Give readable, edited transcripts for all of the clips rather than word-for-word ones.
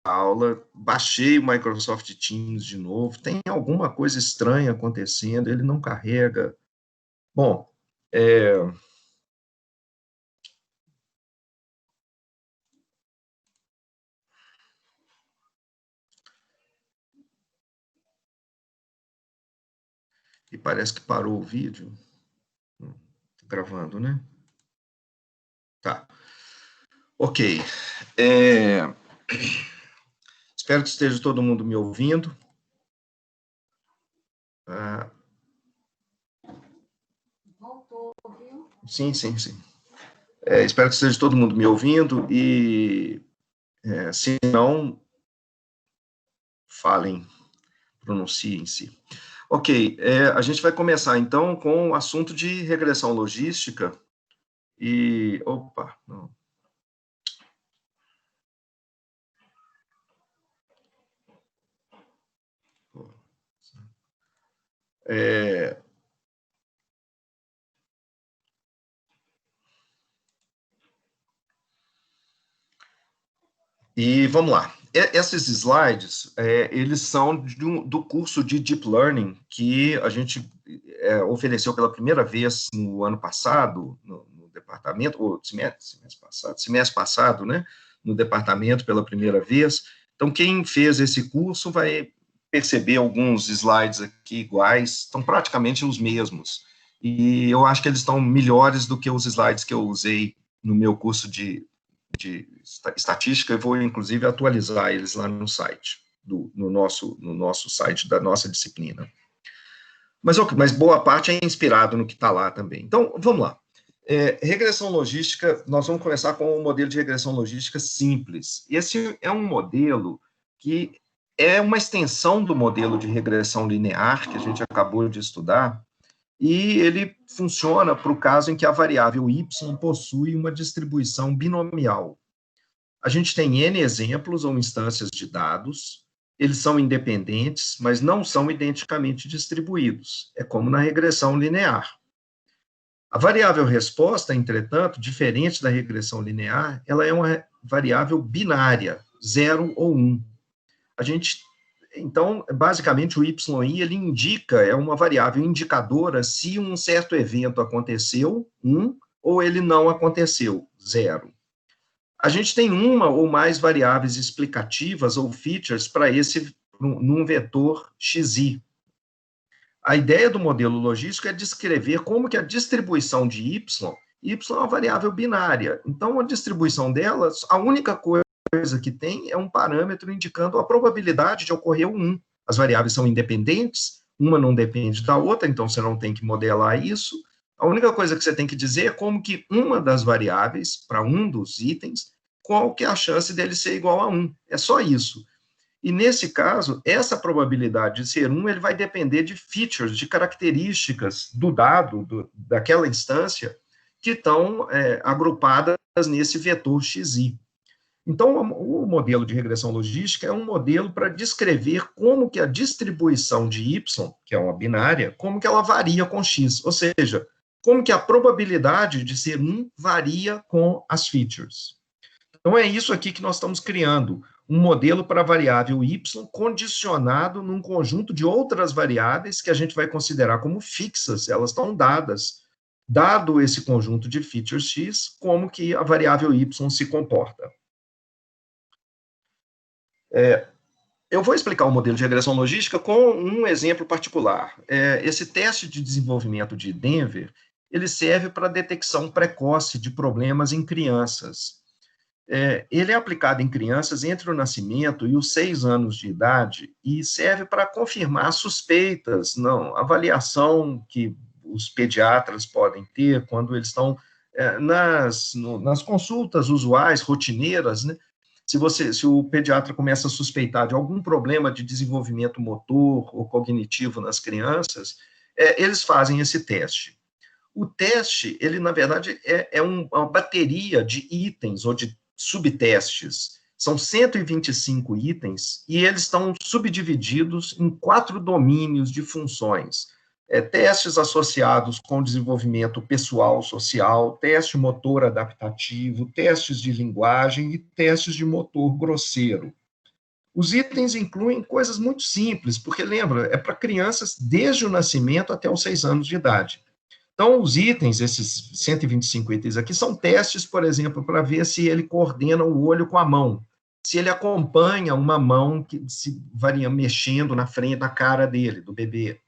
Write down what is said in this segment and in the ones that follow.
aula, baixei o Microsoft Teams de novo, tem alguma coisa estranha acontecendo, ele não carrega. Bom, e parece que parou o vídeo. Tá gravando, né? Tá. Ok. Espero que esteja todo mundo me ouvindo. Voltou, viu? Sim, sim, sim. Espero que esteja todo mundo me ouvindo e, se não, falem, pronunciem-se. Ok, a gente vai começar, então, com o assunto de regressão logística e... Opa, não. E vamos lá. Esses slides, eles são do curso de Deep Learning que a gente ofereceu pela primeira vez no ano passado, no departamento, ou semestre passado, né, no departamento pela primeira vez. Então, quem fez esse curso vai perceber alguns slides aqui iguais, estão praticamente os mesmos. E eu acho que eles estão melhores do que os slides que eu usei no meu curso de estatística, eu vou, inclusive, atualizar eles lá no site, no nosso site da nossa disciplina. Mas boa parte é inspirado no que está lá também. Então, vamos lá. Regressão logística, nós vamos começar com um modelo de regressão logística simples. Esse é um modelo que é uma extensão do modelo de regressão linear que a gente acabou de estudar, e ele funciona para o caso em que a variável y possui uma distribuição binomial. A gente tem N exemplos ou instâncias de dados, eles são independentes, mas não são identicamente distribuídos. É como na regressão linear. A variável resposta, entretanto, diferente da regressão linear, ela é uma variável binária, 0 ou 1. Então, basicamente, o YI, ele indica, é uma variável indicadora se um certo evento aconteceu, 1, ou ele não aconteceu, 0. A gente tem uma ou mais variáveis explicativas ou features para esse, num vetor xi. A ideia do modelo logístico é descrever como que a distribuição de y é uma variável binária, então a distribuição delas, a única coisa que tem é um parâmetro indicando a probabilidade de ocorrer o 1. As variáveis são independentes, uma não depende da outra, então você não tem que modelar isso. A única coisa que você tem que dizer é como que uma das variáveis, para um dos itens, qual que é a chance dele ser igual a 1. É só isso. E, nesse caso, essa probabilidade de ser 1, ele vai depender de features, de características do dado, daquela instância, que estão agrupadas nesse vetor xi. Então, o modelo de regressão logística é um modelo para descrever como que a distribuição de y, que é uma binária, como que ela varia com x, ou seja, como que a probabilidade de ser 1 varia com as features. Então, é isso aqui que nós estamos criando, um modelo para a variável y condicionado num conjunto de outras variáveis que a gente vai considerar como fixas, elas estão dadas. Dado esse conjunto de features x, como que a variável y se comporta. Eu vou explicar o modelo de regressão logística com um exemplo particular. Esse teste de desenvolvimento de Denver, ele serve para detecção precoce de problemas em crianças. Ele é aplicado em crianças entre o nascimento e os 6 anos de idade e serve para confirmar suspeitas, não, avaliação que os pediatras podem ter quando eles estão nas consultas usuais, rotineiras, né? Se o pediatra começa a suspeitar de algum problema de desenvolvimento motor ou cognitivo nas crianças, eles fazem esse teste. O teste, ele, na verdade, é uma bateria de itens ou de subtestes. São 125 itens e eles estão subdivididos em 4 domínios de funções. Testes associados com desenvolvimento pessoal, social, teste motor adaptativo, testes de linguagem e testes de motor grosseiro. Os itens incluem coisas muito simples, porque, lembra, é para crianças desde o nascimento até os 6 anos de idade. Então, os itens, esses 125 itens aqui, são testes, por exemplo, para ver se ele coordena o olho com a mão, se ele acompanha uma mão que se varia mexendo na frente da cara dele, do bebê.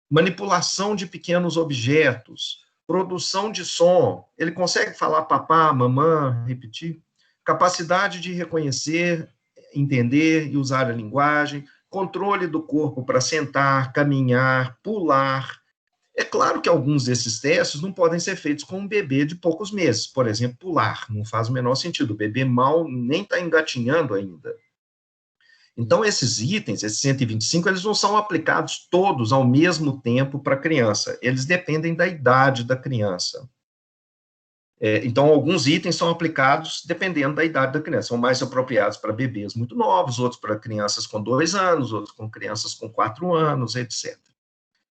Manipulação de pequenos objetos, produção de som, ele consegue falar papá, mamã, repetir? Capacidade de reconhecer, entender e usar a linguagem, controle do corpo para sentar, caminhar, pular. É claro que alguns desses testes não podem ser feitos com um bebê de poucos meses, por exemplo, pular, não faz o menor sentido, o bebê mal nem está engatinhando ainda. Então, esses itens, esses 125, eles não são aplicados todos ao mesmo tempo para a criança, eles dependem da idade da criança. Então, alguns itens são aplicados dependendo da idade da criança, são mais apropriados para bebês muito novos, outros para crianças com 2 anos, outros com crianças com 4 anos, etc.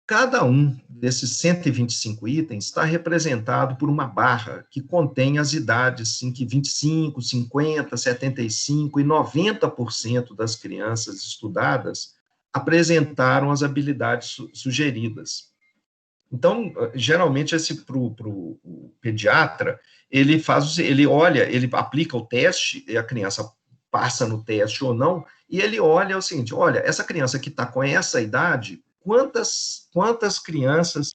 Cada um desses 125 itens está representado por uma barra que contém as idades em que 25, 50, 75 e 90% das crianças estudadas apresentaram as habilidades sugeridas. Então, geralmente, para o pediatra, ele olha, ele aplica o teste, e a criança passa no teste ou não, e ele olha o seguinte, olha, essa criança que está com essa idade, quantas crianças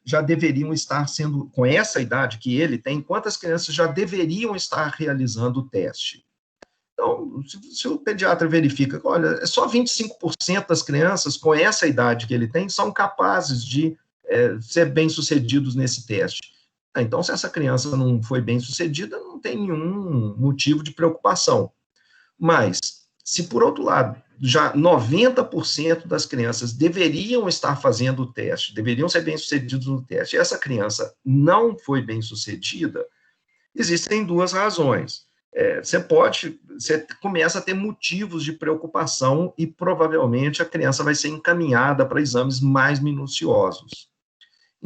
já deveriam estar sendo, com essa idade que ele tem, quantas crianças já deveriam estar realizando o teste? Então, se o pediatra verifica, olha, é só 25% das crianças com essa idade que ele tem são capazes de ser bem-sucedidos nesse teste. Então, se essa criança não foi bem-sucedida, não tem nenhum motivo de preocupação. Mas, se por outro lado, já 90% das crianças deveriam estar fazendo o teste, deveriam ser bem-sucedidos no teste, e essa criança não foi bem-sucedida, existem 2 razões. Você começa a ter motivos de preocupação e provavelmente a criança vai ser encaminhada para exames mais minuciosos.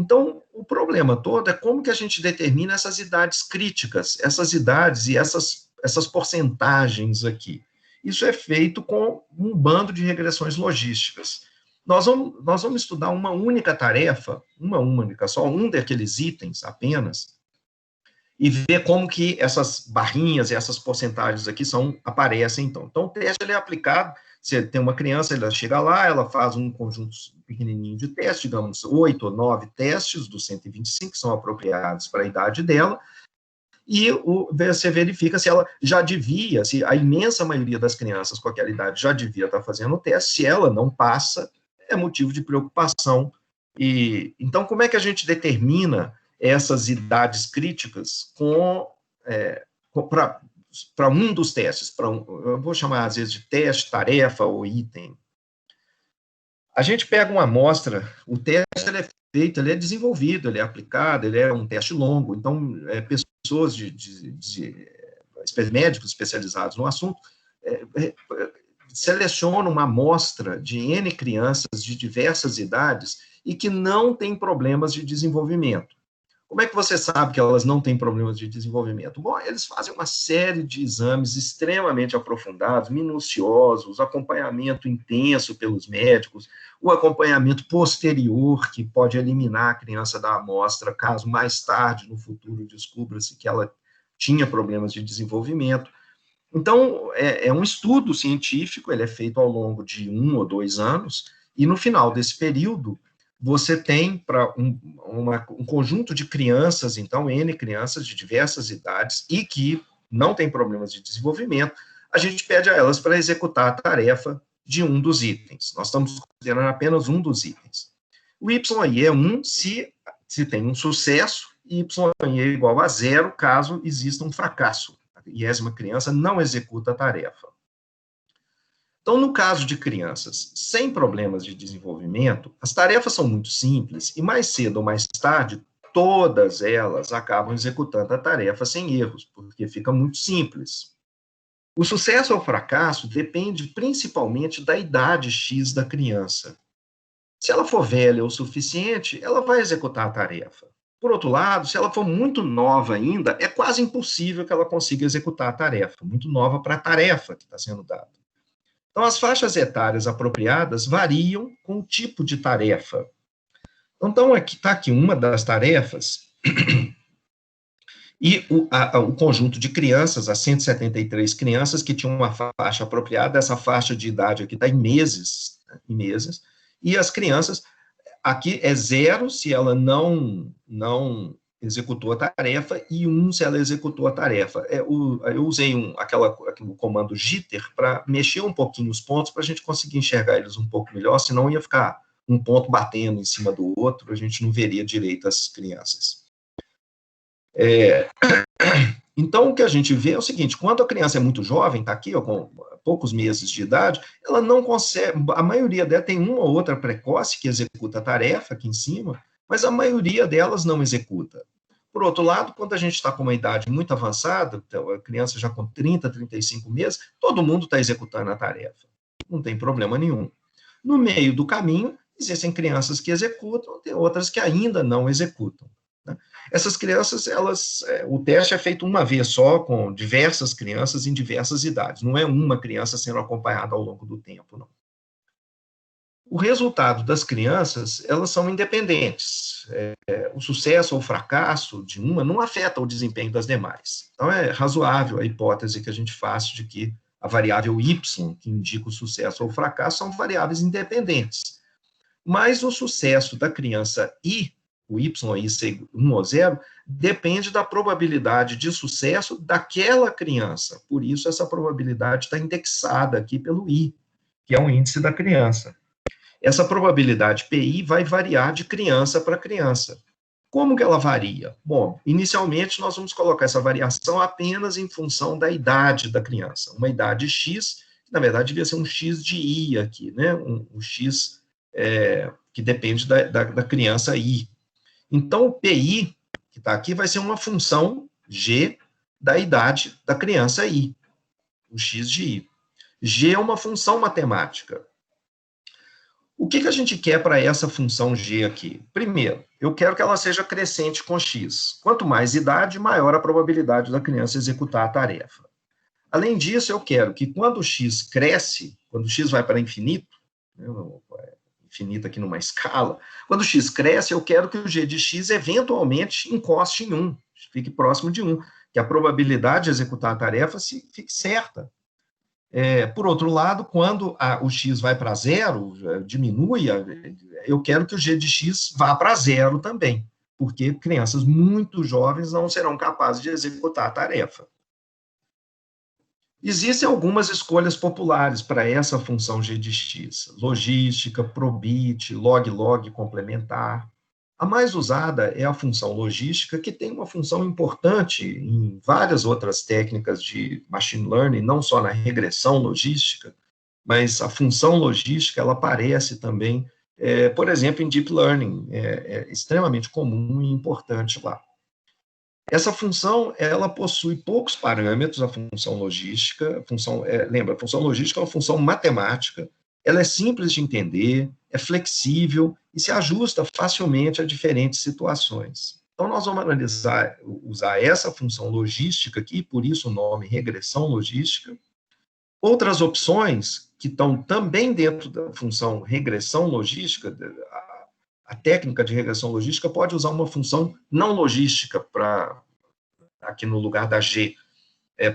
Então, o problema todo é como que a gente determina essas idades críticas, essas idades e essas porcentagens aqui. Isso é feito com um bando de regressões logísticas. Nós vamos estudar uma única tarefa, uma única só, um daqueles itens apenas, e ver como que essas barrinhas e essas porcentagens aqui aparecem, então. Então, o teste ele é aplicado, você tem uma criança, ela chega lá, ela faz um conjunto pequenininho de testes, digamos, 8 ou 9 testes dos 125, que são apropriados para a idade dela, e você verifica se ela já devia, se a imensa maioria das crianças com aquela idade já devia estar fazendo o teste, se ela não passa, é motivo de preocupação. Então, como é que a gente determina essas idades críticas para um dos testes, eu vou chamar às vezes de teste, tarefa ou item? A gente pega uma amostra, o teste ele é feito, ele é desenvolvido, ele é aplicado, ele é um teste longo, então pessoas médicos especializados no assunto selecionam uma amostra de N crianças de diversas idades e que não têm problemas de desenvolvimento. Como é que você sabe que elas não têm problemas de desenvolvimento? Bom, eles fazem uma série de exames extremamente aprofundados, minuciosos, acompanhamento intenso pelos médicos, o acompanhamento posterior, que pode eliminar a criança da amostra, caso mais tarde, no futuro, descubra-se que ela tinha problemas de desenvolvimento. Então, é um estudo científico, ele é feito ao longo de 1 ou 2 anos, e no final desse período, você tem para um conjunto de crianças, então, N crianças de diversas idades, e que não têm problemas de desenvolvimento, a gente pede a elas para executar a tarefa de um dos itens. Nós estamos considerando apenas um dos itens. O YI é 1 se tem um sucesso, e YI é igual a 0 caso exista um fracasso. A 20ª criança não executa a tarefa. Então, no caso de crianças sem problemas de desenvolvimento, as tarefas são muito simples e mais cedo ou mais tarde, todas elas acabam executando a tarefa sem erros, porque fica muito simples. O sucesso ou fracasso depende principalmente da idade X da criança. Se ela for velha o suficiente, ela vai executar a tarefa. Por outro lado, se ela for muito nova ainda, é quase impossível que ela consiga executar a tarefa, muito nova para a tarefa que está sendo dada. Então, as faixas etárias apropriadas variam com o tipo de tarefa. Então, aqui está aqui uma das tarefas, e o conjunto de crianças, as 173 crianças que tinham uma faixa apropriada, essa faixa de idade aqui está em meses, e as crianças, aqui é 0 se ela não executou a tarefa, e 1 se ela executou a tarefa. Eu usei o comando jitter para mexer um pouquinho os pontos, para a gente conseguir enxergar eles um pouco melhor, senão ia ficar um ponto batendo em cima do outro, a gente não veria direito as crianças. Então, o que a gente vê é o seguinte, quando a criança é muito jovem, está aqui, ó, com poucos meses de idade, ela não consegue, a maioria dela tem uma ou outra precoce que executa a tarefa aqui em cima, mas a maioria delas não executa. Por outro lado, quando a gente está com uma idade muito avançada, então a criança já com 30, 35 meses, todo mundo está executando a tarefa. Não tem problema nenhum. No meio do caminho, existem crianças que executam, tem outras que ainda não executam. Essas crianças, o teste é feito uma vez só, com diversas crianças em diversas idades, não é uma criança sendo acompanhada ao longo do tempo, não. O resultado das crianças, elas são independentes. O sucesso ou o fracasso de uma não afeta o desempenho das demais. Então, é razoável a hipótese que a gente faz de que a variável y, que indica o sucesso ou o fracasso, são variáveis independentes. Mas o sucesso da criança I, o y aí ser 1 ou 0, depende da probabilidade de sucesso daquela criança. Por isso, essa probabilidade está indexada aqui pelo I, que é o índice da criança. Essa probabilidade PI vai variar de criança para criança. Como que ela varia? Bom, inicialmente nós vamos colocar essa variação apenas em função da idade da criança. Uma idade X, que na verdade devia ser um X de I aqui, né? Um X que depende da criança I. Então, o PI, que está aqui, vai ser uma função G da idade da criança I, o X de I. G é uma função matemática. O que a gente quer para essa função G aqui? Primeiro, eu quero que ela seja crescente com X. Quanto mais idade, maior a probabilidade da criança executar a tarefa. Além disso, eu quero que quando o X cresce, quando o X vai para infinito, infinito aqui numa escala, quando o X cresce, eu quero que o G de X eventualmente encoste em 1, fique próximo de 1, que a probabilidade de executar a tarefa fique certa. Por outro lado, quando o X vai para 0, diminui, eu quero que o G de X vá para 0 também, porque crianças muito jovens não serão capazes de executar a tarefa. Existem algumas escolhas populares para essa função G de X, logística, probit, log-log complementar. A mais usada é a função logística, que tem uma função importante em várias outras técnicas de machine learning, não só na regressão logística, mas a função logística, ela aparece também, por exemplo, em deep learning, é extremamente comum e importante lá. Essa função, ela possui poucos parâmetros, a função logística, lembra, a função logística é uma função matemática, ela é simples de entender, é flexível e se ajusta facilmente a diferentes situações. Então, nós vamos usar essa função logística aqui, por isso o nome regressão logística. Outras opções que estão também dentro da função regressão logística, a técnica de regressão logística pode usar uma função não logística aqui no lugar da G.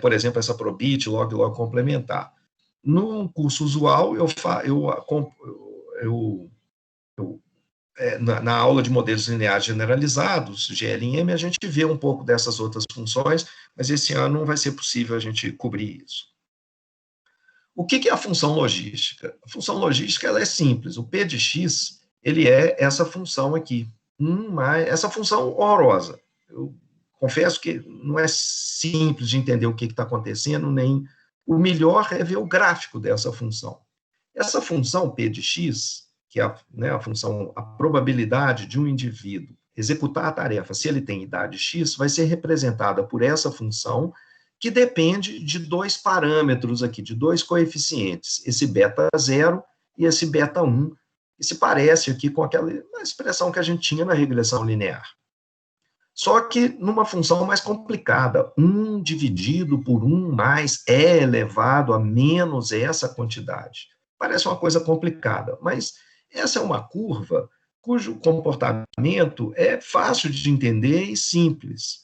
Por exemplo, essa probit, log-log complementar. No curso usual, na aula de modelos lineares generalizados, GLM, a gente vê um pouco dessas outras funções, mas esse ano não vai ser possível a gente cobrir isso. O que é a função logística? A função logística, ela é simples. O P de X, ele é essa função aqui. Essa função horrorosa. Eu confesso que não é simples de entender o que está acontecendo, nem o melhor é ver o gráfico dessa função. Essa função P de X, que é a função, a probabilidade de um indivíduo executar a tarefa se ele tem idade X, vai ser representada por essa função, que depende de 2 parâmetros aqui, de 2 coeficientes, esse beta 0 e esse beta 1, que se parece aqui com aquela expressão que a gente tinha na regressão linear. Só que numa função mais complicada, 1 dividido por 1 mais é elevado a menos essa quantidade. Parece uma coisa complicada, mas essa é uma curva cujo comportamento é fácil de entender e simples.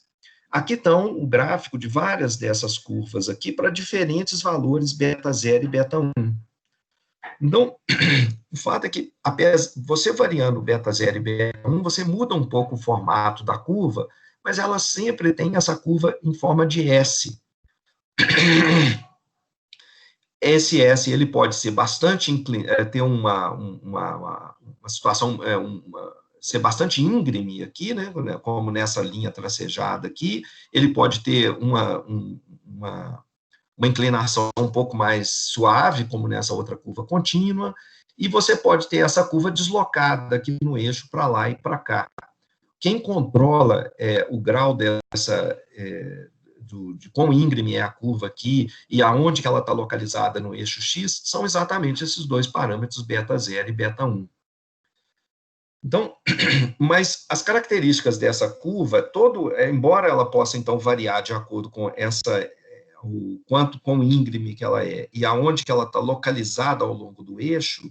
Aqui estão o gráfico de várias dessas curvas aqui para diferentes valores beta 0 e beta 1. Então, o fato é que, você variando beta 0 e beta 1, você muda um pouco o formato da curva, mas ela sempre tem essa curva em forma de S. Esse S ele pode ser bastante ter uma situação, ser bastante íngreme aqui, né, como nessa linha tracejada aqui. Ele pode ter uma inclinação um pouco mais suave, como nessa outra curva contínua, e você pode ter essa curva deslocada aqui no eixo para lá e para cá. Quem controla o grau de quão íngreme é a curva aqui e aonde que ela está localizada no eixo X, são exatamente esses dois parâmetros, beta 0 e beta 1. Então, mas as características dessa curva, embora ela possa, então, variar de acordo com o quão íngreme que ela é e aonde que ela está localizada ao longo do eixo,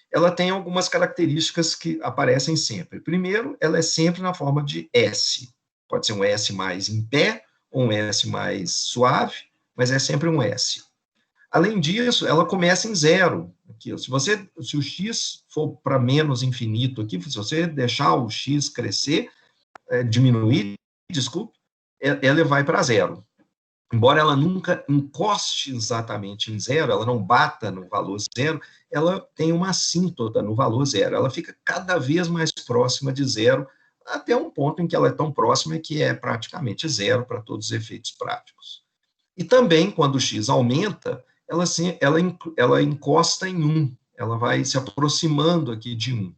ela tem algumas características que aparecem sempre. Primeiro, ela é sempre na forma de S. Pode ser um S mais em pé, ou um S mais suave, mas é sempre um S. Além disso, ela começa em zero. Aqui, se o x for para menos infinito aqui, se você deixar o x crescer, diminuir, desculpe, ela vai para zero. Embora ela nunca encoste exatamente em zero, ela não bata no valor zero, ela tem uma assíntota no valor zero. Ela fica cada vez mais próxima de zero, até um ponto em que ela é tão próxima que é praticamente zero para todos os efeitos práticos. E também, quando o x aumenta, ela encosta em 1, ela vai se aproximando aqui de 1.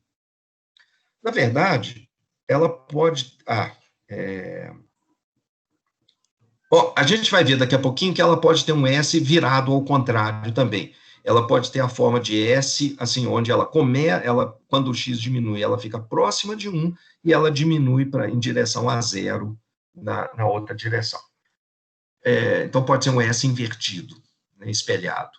Na verdade, ela pode... Bom, a gente vai ver daqui a pouquinho que ela pode ter um S virado ao contrário também. Ela pode ter a forma de S, assim, onde quando o x diminui, ela fica próxima de 1 e ela diminui em direção a zero na outra direção. Então, pode ser um S invertido, né, espelhado.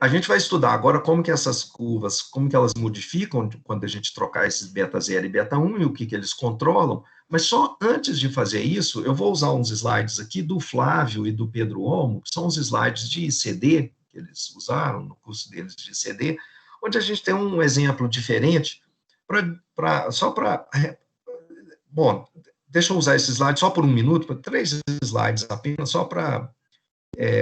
A gente vai estudar agora como que essas curvas, como que elas modificam quando a gente trocar esses beta 0 e beta 1 e o que eles controlam, mas só antes de fazer isso, eu vou usar uns slides aqui do Flávio e do Pedro Olmo, que são os slides de ICD, que eles usaram no curso deles de ICD, onde a gente tem um exemplo diferente, bom, deixa eu usar esse slide só por um minuto, 3 slides apenas, só para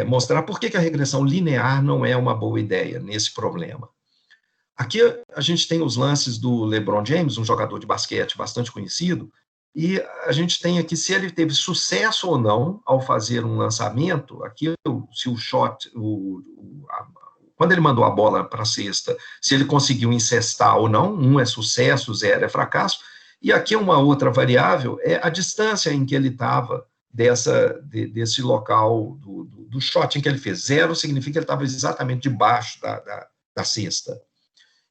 mostrar por que a regressão linear não é uma boa ideia nesse problema. Aqui a gente tem os lances do LeBron James, um jogador de basquete bastante conhecido, e a gente tem aqui se ele teve sucesso ou não ao fazer um lançamento, aqui se o shot, quando ele mandou a bola para a cesta, se ele conseguiu incestar ou não, 1 é sucesso, 0 é fracasso, e aqui uma outra variável é a distância em que ele estava desse local do shot em que ele fez. 0 significa que ele estava exatamente debaixo da cesta.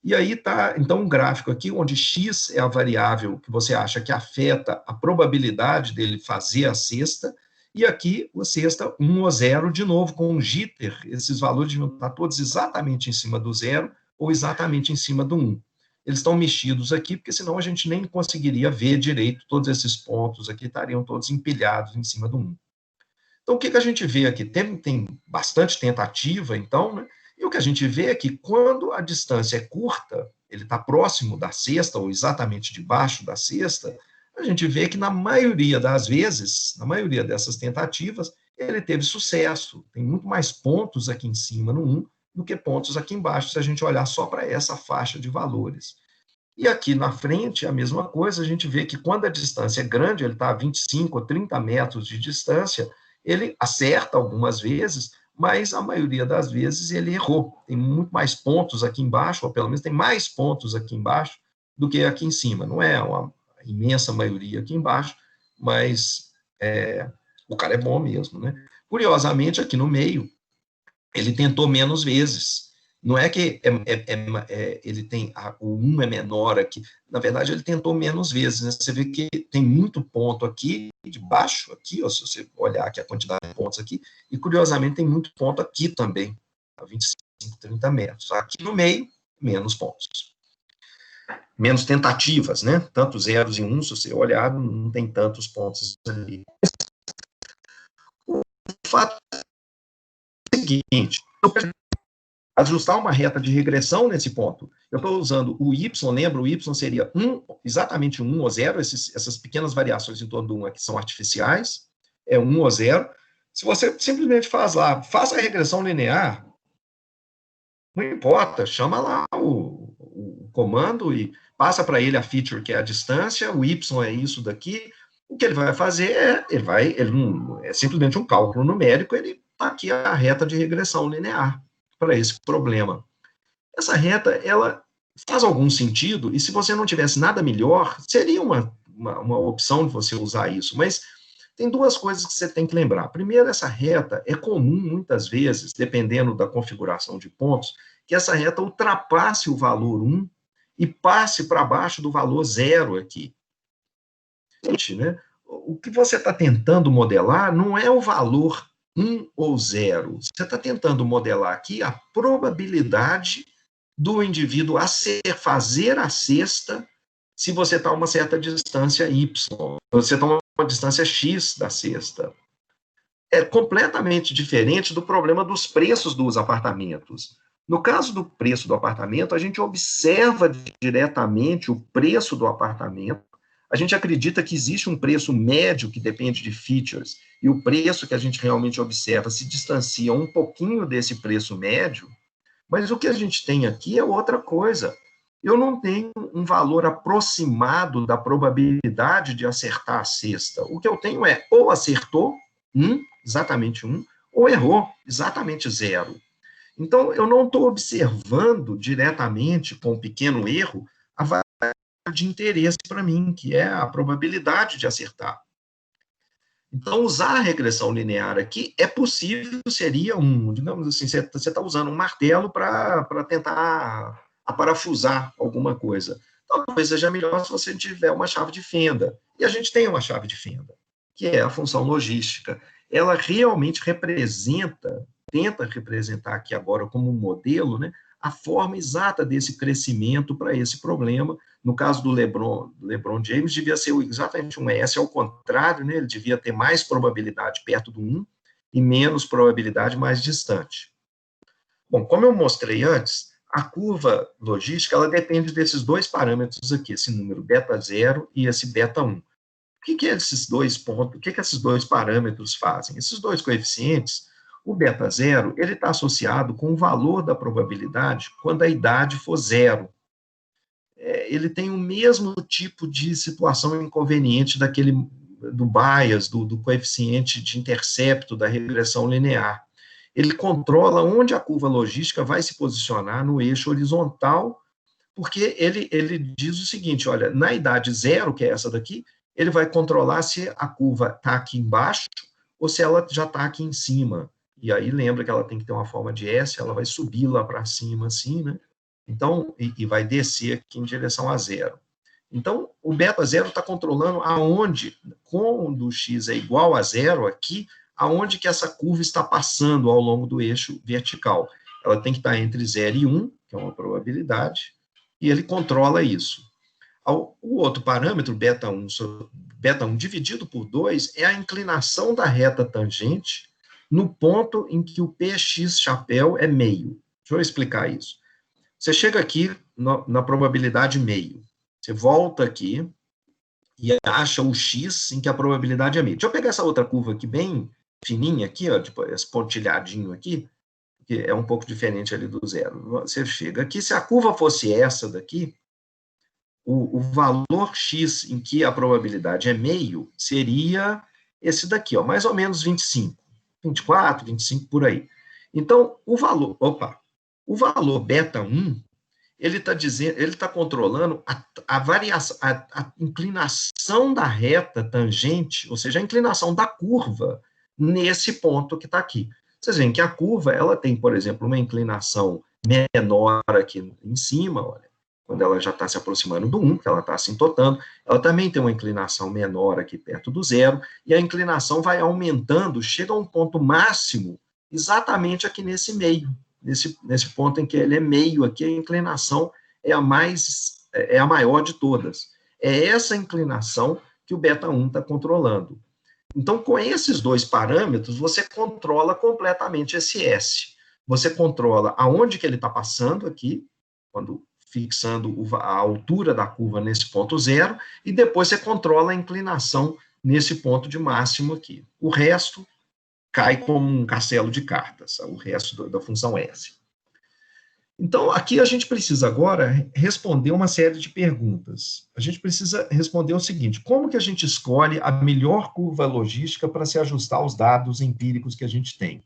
E aí está, então, um gráfico aqui onde x é a variável que você acha que afeta a probabilidade dele fazer a cesta, e aqui a cesta 1 ou 0, de novo, com um jitter, esses valores deviam estar todos exatamente em cima do 0 ou exatamente em cima do 1. Eles estão mexidos aqui, porque senão a gente nem conseguiria ver direito, todos esses pontos aqui estariam todos empilhados em cima do 1. Então, o que a gente vê aqui? Tem bastante tentativa, então, né? E o que a gente vê é que quando a distância é curta, ele está próximo da cesta, ou exatamente debaixo da cesta, a gente vê que na maioria das vezes, na maioria dessas tentativas, ele teve sucesso. Tem muito mais pontos aqui em cima no 1 do que pontos aqui embaixo, se a gente olhar só para essa faixa de valores. E aqui na frente, a mesma coisa, a gente vê que quando a distância é grande, ele está a 25 ou 30 metros de distância, ele acerta algumas vezes, mas a maioria das vezes ele errou. Tem muito mais pontos aqui embaixo, ou pelo menos tem mais pontos aqui embaixo do que aqui em cima. Não é uma imensa maioria aqui embaixo, mas o cara é bom mesmo, né? Curiosamente, aqui no meio, ele tentou menos vezes. Não é que ele tem, o 1 é menor aqui, na verdade ele tentou menos vezes, né? Você vê que tem muito ponto aqui, de baixo, aqui, ó, se você olhar aqui a quantidade de pontos aqui, e curiosamente tem muito ponto aqui também, a 25, 30 metros. Aqui no meio, menos pontos. Menos tentativas, né? Tanto zeros e uns, se você olhar, não tem tantos pontos ali. O fato é o seguinte, ajustar uma reta de regressão nesse ponto. Eu estou usando o y, lembra? O y seria 1, exatamente 1 ou 0, essas pequenas variações em torno do 1 aqui são artificiais, é 1 ou 0. Se você simplesmente faz lá, faça a regressão linear, não importa, chama lá o comando e passa para ele a feature que é a distância, o y é isso daqui, o que ele vai fazer é simplesmente um cálculo numérico, ele está aqui a reta de regressão linear para esse problema. Essa reta, ela faz algum sentido, e se você não tivesse nada melhor, seria uma opção de você usar isso, mas tem duas coisas que você tem que lembrar. Primeiro, essa reta é comum, muitas vezes, dependendo da configuração de pontos, que essa reta ultrapasse o valor 1 e passe para baixo do valor 0 aqui. Gente, né? O que você está tentando modelar não é o valor 1 ou 0. Você está tentando modelar aqui a probabilidade do indivíduo fazer a cesta se você está a uma certa distância y, você está a uma distância x da cesta. É completamente diferente do problema dos preços dos apartamentos. No caso do preço do apartamento, a gente observa diretamente o preço do apartamento, a gente acredita que existe um preço médio que depende de features, e o preço que a gente realmente observa se distancia um pouquinho desse preço médio, mas o que a gente tem aqui é outra coisa. Eu não tenho um valor aproximado da probabilidade de acertar a cesta. O que eu tenho é ou acertou, exatamente 1, ou errou, exatamente 0. Então, eu não estou observando diretamente, com um pequeno erro, a variável de interesse para mim, que é a probabilidade de acertar. Então, usar a regressão linear aqui é possível, seria digamos assim, você está usando um martelo para tentar aparafusar alguma coisa. Talvez seja melhor se você tiver uma chave de fenda. E a gente tem uma chave de fenda, que é a função logística. Ela realmente tenta representar aqui agora como um modelo, né, a forma exata desse crescimento para esse problema. No caso do LeBron James, devia ser exatamente um S ao contrário, né? Ele devia ter mais probabilidade perto do 1 e menos probabilidade mais distante. Bom, como eu mostrei antes, a curva logística, ela depende desses dois parâmetros aqui, esse número beta 0 e esse beta 1. O que esses dois pontos, o que esses dois parâmetros fazem? Esses dois coeficientes, o beta 0, ele está associado com o valor da probabilidade quando a idade for 0. Ele tem o mesmo tipo de situação inconveniente do bias, do coeficiente de intercepto da regressão linear. Ele controla onde a curva logística vai se posicionar no eixo horizontal, porque ele diz o seguinte, olha, na idade 0, que é essa daqui, ele vai controlar se a curva está aqui embaixo ou se ela já está aqui em cima. E aí lembra que ela tem que ter uma forma de S, ela vai subir lá para cima assim, né? Então, e vai descer aqui em direção a 0. Então, o beta 0 está controlando aonde, quando x é igual a 0 aqui, aonde que essa curva está passando ao longo do eixo vertical. Ela tem que estar entre 0 e 1, que é uma probabilidade, e ele controla isso. O outro parâmetro, beta 1 dividido por 2, é a inclinação da reta tangente no ponto em que o px chapéu é meio. Deixa eu explicar isso. Você chega aqui na probabilidade meio. Você volta aqui e acha o x em que a probabilidade é meio. Deixa eu pegar essa outra curva aqui, bem fininha aqui, ó, tipo, esse pontilhadinho aqui, que é um pouco diferente ali do 0. Você chega aqui, se a curva fosse essa daqui, o valor x em que a probabilidade é meio seria esse daqui, ó, mais ou menos 25, 24, 25, por aí. Então, o valor beta 1, ele está controlando a variação, a inclinação da reta tangente, ou seja, a inclinação da curva nesse ponto que está aqui. Vocês veem que a curva, ela tem, por exemplo, uma inclinação menor aqui em cima, olha, quando ela já está se aproximando do 1, que ela está assintotando, ela também tem uma inclinação menor aqui perto do 0, e a inclinação vai aumentando, chega a um ponto máximo, exatamente aqui nesse meio, nesse ponto em que ele é meio aqui, a inclinação é a maior de todas. É essa inclinação que o beta 1 está controlando. Então, com esses dois parâmetros, você controla completamente esse S. Você controla aonde que ele está passando aqui, quando fixando a altura da curva nesse ponto 0, e depois você controla a inclinação nesse ponto de máximo aqui. O resto cai como um castelo de cartas, o resto da função S. Então, aqui a gente precisa agora responder uma série de perguntas. A gente precisa responder o seguinte: como que a gente escolhe a melhor curva logística para se ajustar aos dados empíricos que a gente tem?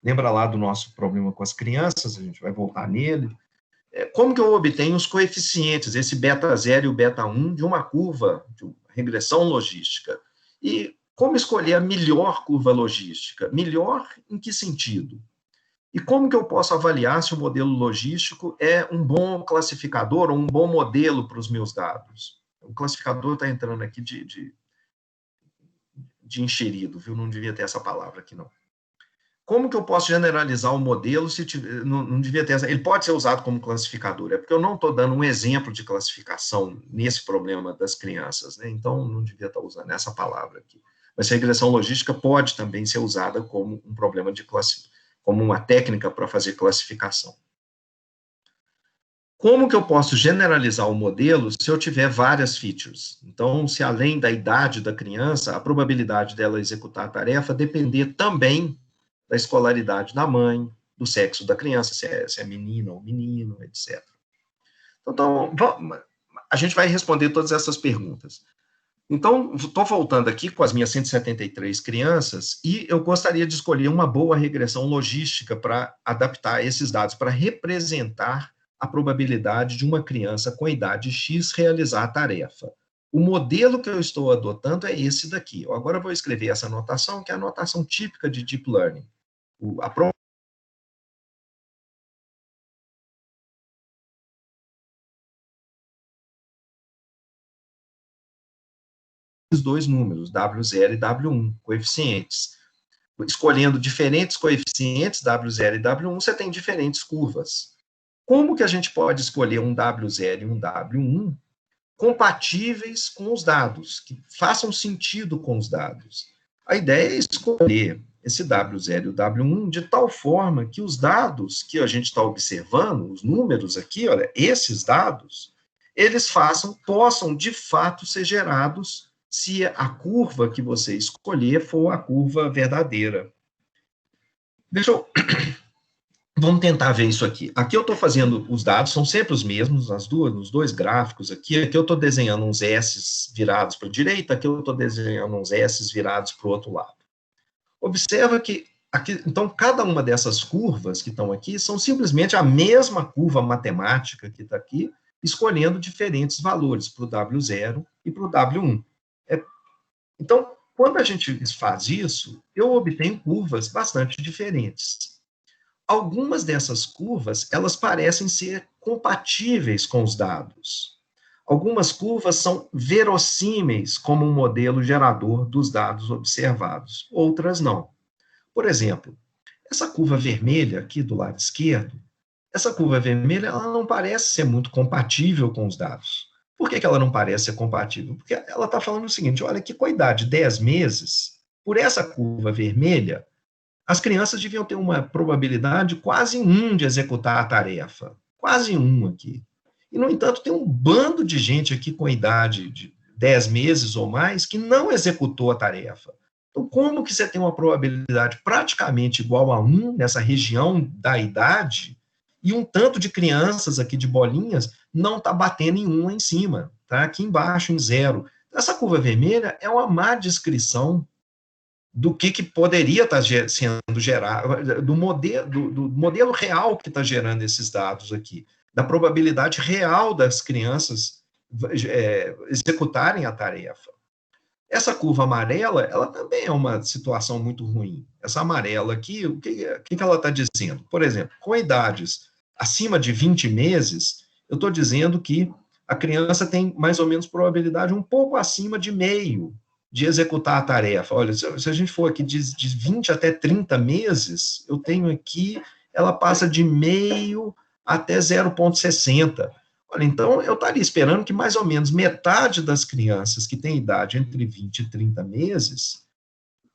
Lembra lá do nosso problema com as crianças? A gente vai voltar nele. Como que eu obtenho os coeficientes, esse beta 0 e o beta 1, de uma curva, de uma regressão logística? E como escolher a melhor curva logística? Melhor em que sentido? E como que eu posso avaliar se o modelo logístico é um bom classificador ou um bom modelo para os meus dados? O classificador está entrando aqui de encherido, viu? Não devia ter essa palavra aqui, não. Como que eu posso generalizar o modelo se tiver, não devia ter essa, ele pode ser usado como classificador, é porque eu não estou dando um exemplo de classificação nesse problema das crianças, né? Então não devia estar usando essa palavra aqui. Mas a regressão logística pode também ser usada como um problema de como uma técnica para fazer classificação. Como que eu posso generalizar o modelo se eu tiver várias features? Então, se além da idade da criança, a probabilidade dela executar a tarefa depender também da escolaridade da mãe, do sexo da criança, se é menina ou menino, etc. Então, a gente vai responder todas essas perguntas. Então, estou voltando aqui com as minhas 173 crianças e eu gostaria de escolher uma boa regressão logística para adaptar esses dados, para representar a probabilidade de uma criança com idade X realizar a tarefa. O modelo que eu estou adotando é esse daqui. Agora eu vou escrever essa anotação, que é a anotação típica de Deep Learning. Dois números, W0 e W1, coeficientes. Escolhendo diferentes coeficientes, W0 e W1, você tem diferentes curvas. Como que a gente pode escolher um W0 e um W1 compatíveis com os dados, que façam sentido com os dados? A ideia é escolher esse W0 e o W1 de tal forma que os dados que a gente está observando, os números aqui, olha, esses dados, eles possam de fato ser gerados se a curva que você escolher for a curva verdadeira. Vamos tentar ver isso aqui. Aqui eu estou fazendo, os dados são sempre os mesmos, nos dois gráficos aqui. Aqui eu estou desenhando uns S virados para a direita, aqui eu estou desenhando uns S virados para o outro lado. Observa que, aqui, então, cada uma dessas curvas que estão aqui são simplesmente a mesma curva matemática que está aqui, escolhendo diferentes valores para o W0 e para o W1. Então, quando a gente faz isso, eu obtenho curvas bastante diferentes. Algumas dessas curvas, elas parecem ser compatíveis com os dados. Algumas curvas são verossímeis como um modelo gerador dos dados observados, outras não. Por exemplo, essa curva vermelha aqui do lado esquerdo, essa curva vermelha, ela não parece ser muito compatível com os dados. Por que ela não parece ser compatível? Porque ela está falando o seguinte: olha, que com a idade de 10 meses, por essa curva vermelha, as crianças deviam ter uma probabilidade quase 1 de executar a tarefa. Quase 1 aqui. E, no entanto, tem um bando de gente aqui com idade de 10 meses ou mais que não executou a tarefa. Então, como que você tem uma probabilidade praticamente igual a 1 nessa região da idade e um tanto de crianças aqui de bolinhas não está batendo em 1 lá em cima, tá? Aqui embaixo em 0. Essa curva vermelha é uma má descrição do que poderia estar sendo gerado, do modelo real que está gerando esses dados aqui, da probabilidade real das crianças executarem a tarefa. Essa curva amarela, ela também é uma situação muito ruim. Essa amarela aqui, o que ela está dizendo? Por exemplo, com idades acima de 20 meses, eu estou dizendo que a criança tem mais ou menos probabilidade um pouco acima de meio de executar a tarefa. Olha, se a gente for aqui de 20 até 30 meses, eu tenho aqui, ela passa de meio até 0,60. Olha, então eu estaria esperando que mais ou menos metade das crianças que têm idade entre 20 e 30 meses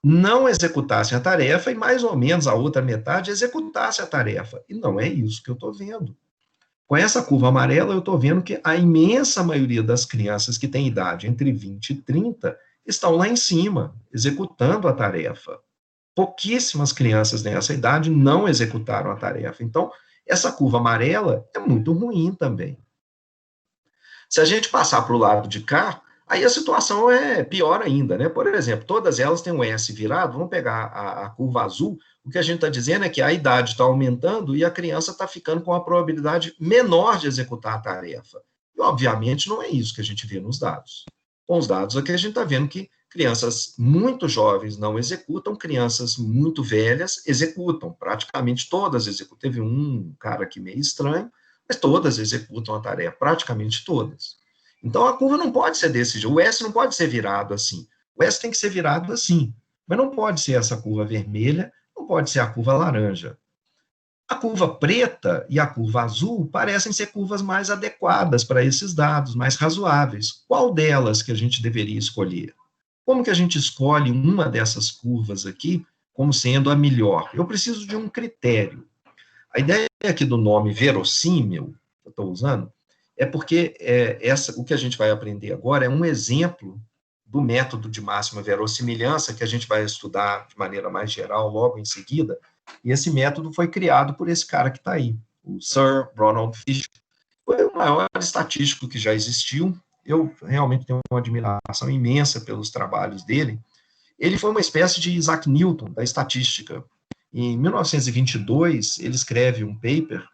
não executassem a tarefa e mais ou menos a outra metade executasse a tarefa. E não é isso que eu estou vendo. Com essa curva amarela, eu estou vendo que a imensa maioria das crianças que têm idade entre 20 e 30 estão lá em cima, executando a tarefa. Pouquíssimas crianças nessa idade não executaram a tarefa. Então, essa curva amarela é muito ruim também. Se a gente passar para o lado de cá, aí a situação é pior ainda, né? Por exemplo, todas elas têm um S virado, vamos pegar a curva azul, o que a gente está dizendo é que a idade está aumentando e a criança está ficando com uma probabilidade menor de executar a tarefa. E, obviamente, não é isso que a gente vê nos dados. Com os dados aqui, a gente está vendo que crianças muito jovens não executam, crianças muito velhas executam, praticamente todas executam. Teve um cara aqui meio estranho, mas todas executam a tarefa, praticamente todas. Então, a curva não pode ser desse jeito, o S não pode ser virado assim, o S tem que ser virado assim, mas não pode ser essa curva vermelha, não pode ser a curva laranja. A curva preta e a curva azul parecem ser curvas mais adequadas para esses dados, mais razoáveis. Qual delas que a gente deveria escolher? Como que a gente escolhe uma dessas curvas aqui como sendo a melhor? Eu preciso de um critério. A ideia aqui do nome verossímil, que eu estou usando, é porque o que a gente vai aprender agora é um exemplo do método de máxima verossimilhança, que a gente vai estudar de maneira mais geral logo em seguida, e esse método foi criado por esse cara que está aí, o Sir Ronald Fisher. Foi o maior estatístico que já existiu, eu realmente tenho uma admiração imensa pelos trabalhos dele. Ele foi uma espécie de Isaac Newton da estatística. Em 1922, ele escreve um paper,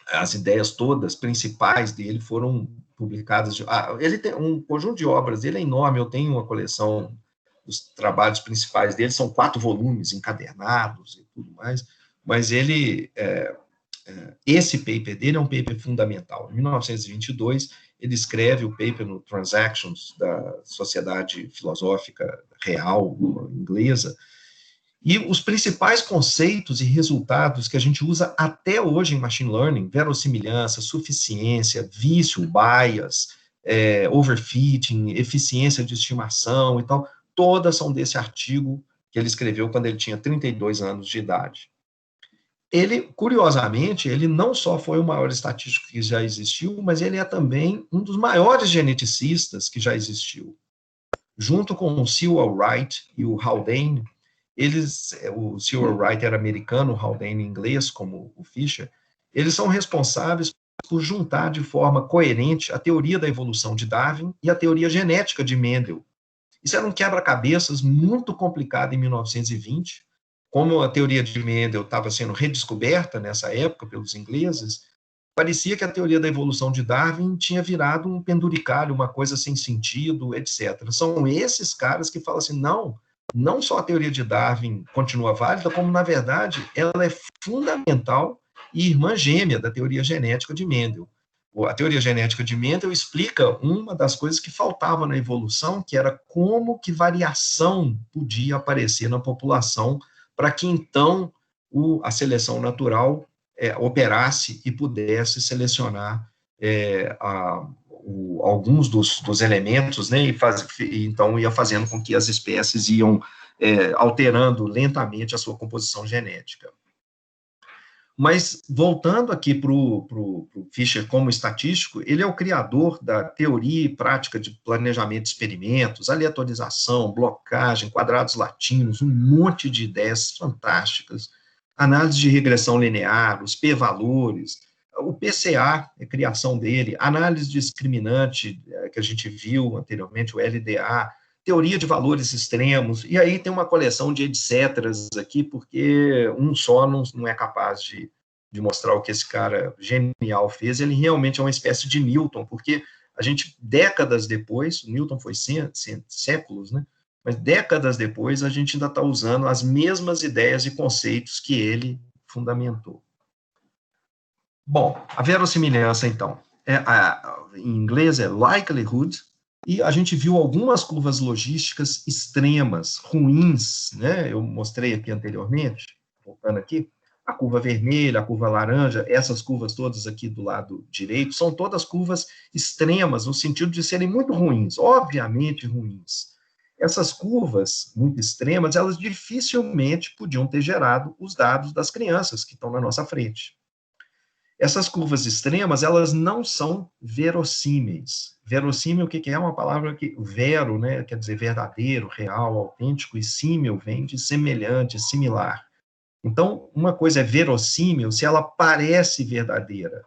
as ideias todas principais dele foram publicadas. Ele tem um conjunto de obras, ele é enorme, eu tenho uma coleção dos trabalhos principais dele, são 4 volumes encadernados e tudo mais, mas esse paper dele é um paper fundamental. Em 1922, ele escreve o paper no Transactions da Sociedade Filosófica Real Inglesa, e os principais conceitos e resultados que a gente usa até hoje em machine learning, verossimilhança, suficiência, vício, bias, overfitting, eficiência de estimação e tal, todas são desse artigo que ele escreveu quando ele tinha 32 anos de idade. Ele, curiosamente, ele não só foi o maior estatístico que já existiu, mas ele é também um dos maiores geneticistas que já existiu. Junto com o Sewell Wright e o Haldane, o Sewell Wright era americano, o Haldane inglês, como o Fisher, eles são responsáveis por juntar de forma coerente a teoria da evolução de Darwin e a teoria genética de Mendel. Isso era um quebra-cabeças muito complicado em 1920, como a teoria de Mendel estava sendo redescoberta nessa época pelos ingleses, parecia que a teoria da evolução de Darwin tinha virado um penduricalho, uma coisa sem sentido, etc. São esses caras que falam assim, não só a teoria de Darwin continua válida, como, na verdade, ela é fundamental e irmã gêmea da teoria genética de Mendel. A teoria genética de Mendel explica uma das coisas que faltava na evolução, que era como que variação podia aparecer na população para que, então, a seleção natural operasse e pudesse selecionar alguns dos elementos, né, e então ia fazendo com que as espécies iam alterando lentamente a sua composição genética. Mas, voltando aqui para o Fisher como estatístico, ele é o criador da teoria e prática de planejamento de experimentos, aleatorização, blocagem, quadrados latinos, um monte de ideias fantásticas, análise de regressão linear, os p-valores, o PCA, é a criação dele, análise discriminante, que a gente viu anteriormente, o LDA, teoria de valores extremos, e aí tem uma coleção de etcéteras aqui, porque um só não é capaz de mostrar o que esse cara genial fez. Ele realmente é uma espécie de Newton, porque a gente, décadas depois, Newton foi séculos, né? Mas décadas depois, a gente ainda está usando as mesmas ideias e conceitos que ele fundamentou. Bom, a verossimilhança, então, em inglês é likelihood, e a gente viu algumas curvas logísticas extremas, ruins, né? Eu mostrei aqui anteriormente, voltando aqui, a curva vermelha, a curva laranja, essas curvas todas aqui do lado direito, são todas curvas extremas, no sentido de serem muito ruins, obviamente ruins. Essas curvas muito extremas, elas dificilmente podiam ter gerado os dados das crianças que estão na nossa frente. Essas curvas extremas, elas não são verossímeis. Verossímil, o que é? Uma palavra que, vero, né, quer dizer verdadeiro, real, autêntico, e símil vem de semelhante, similar. Então, uma coisa é verossímil se ela parece verdadeira,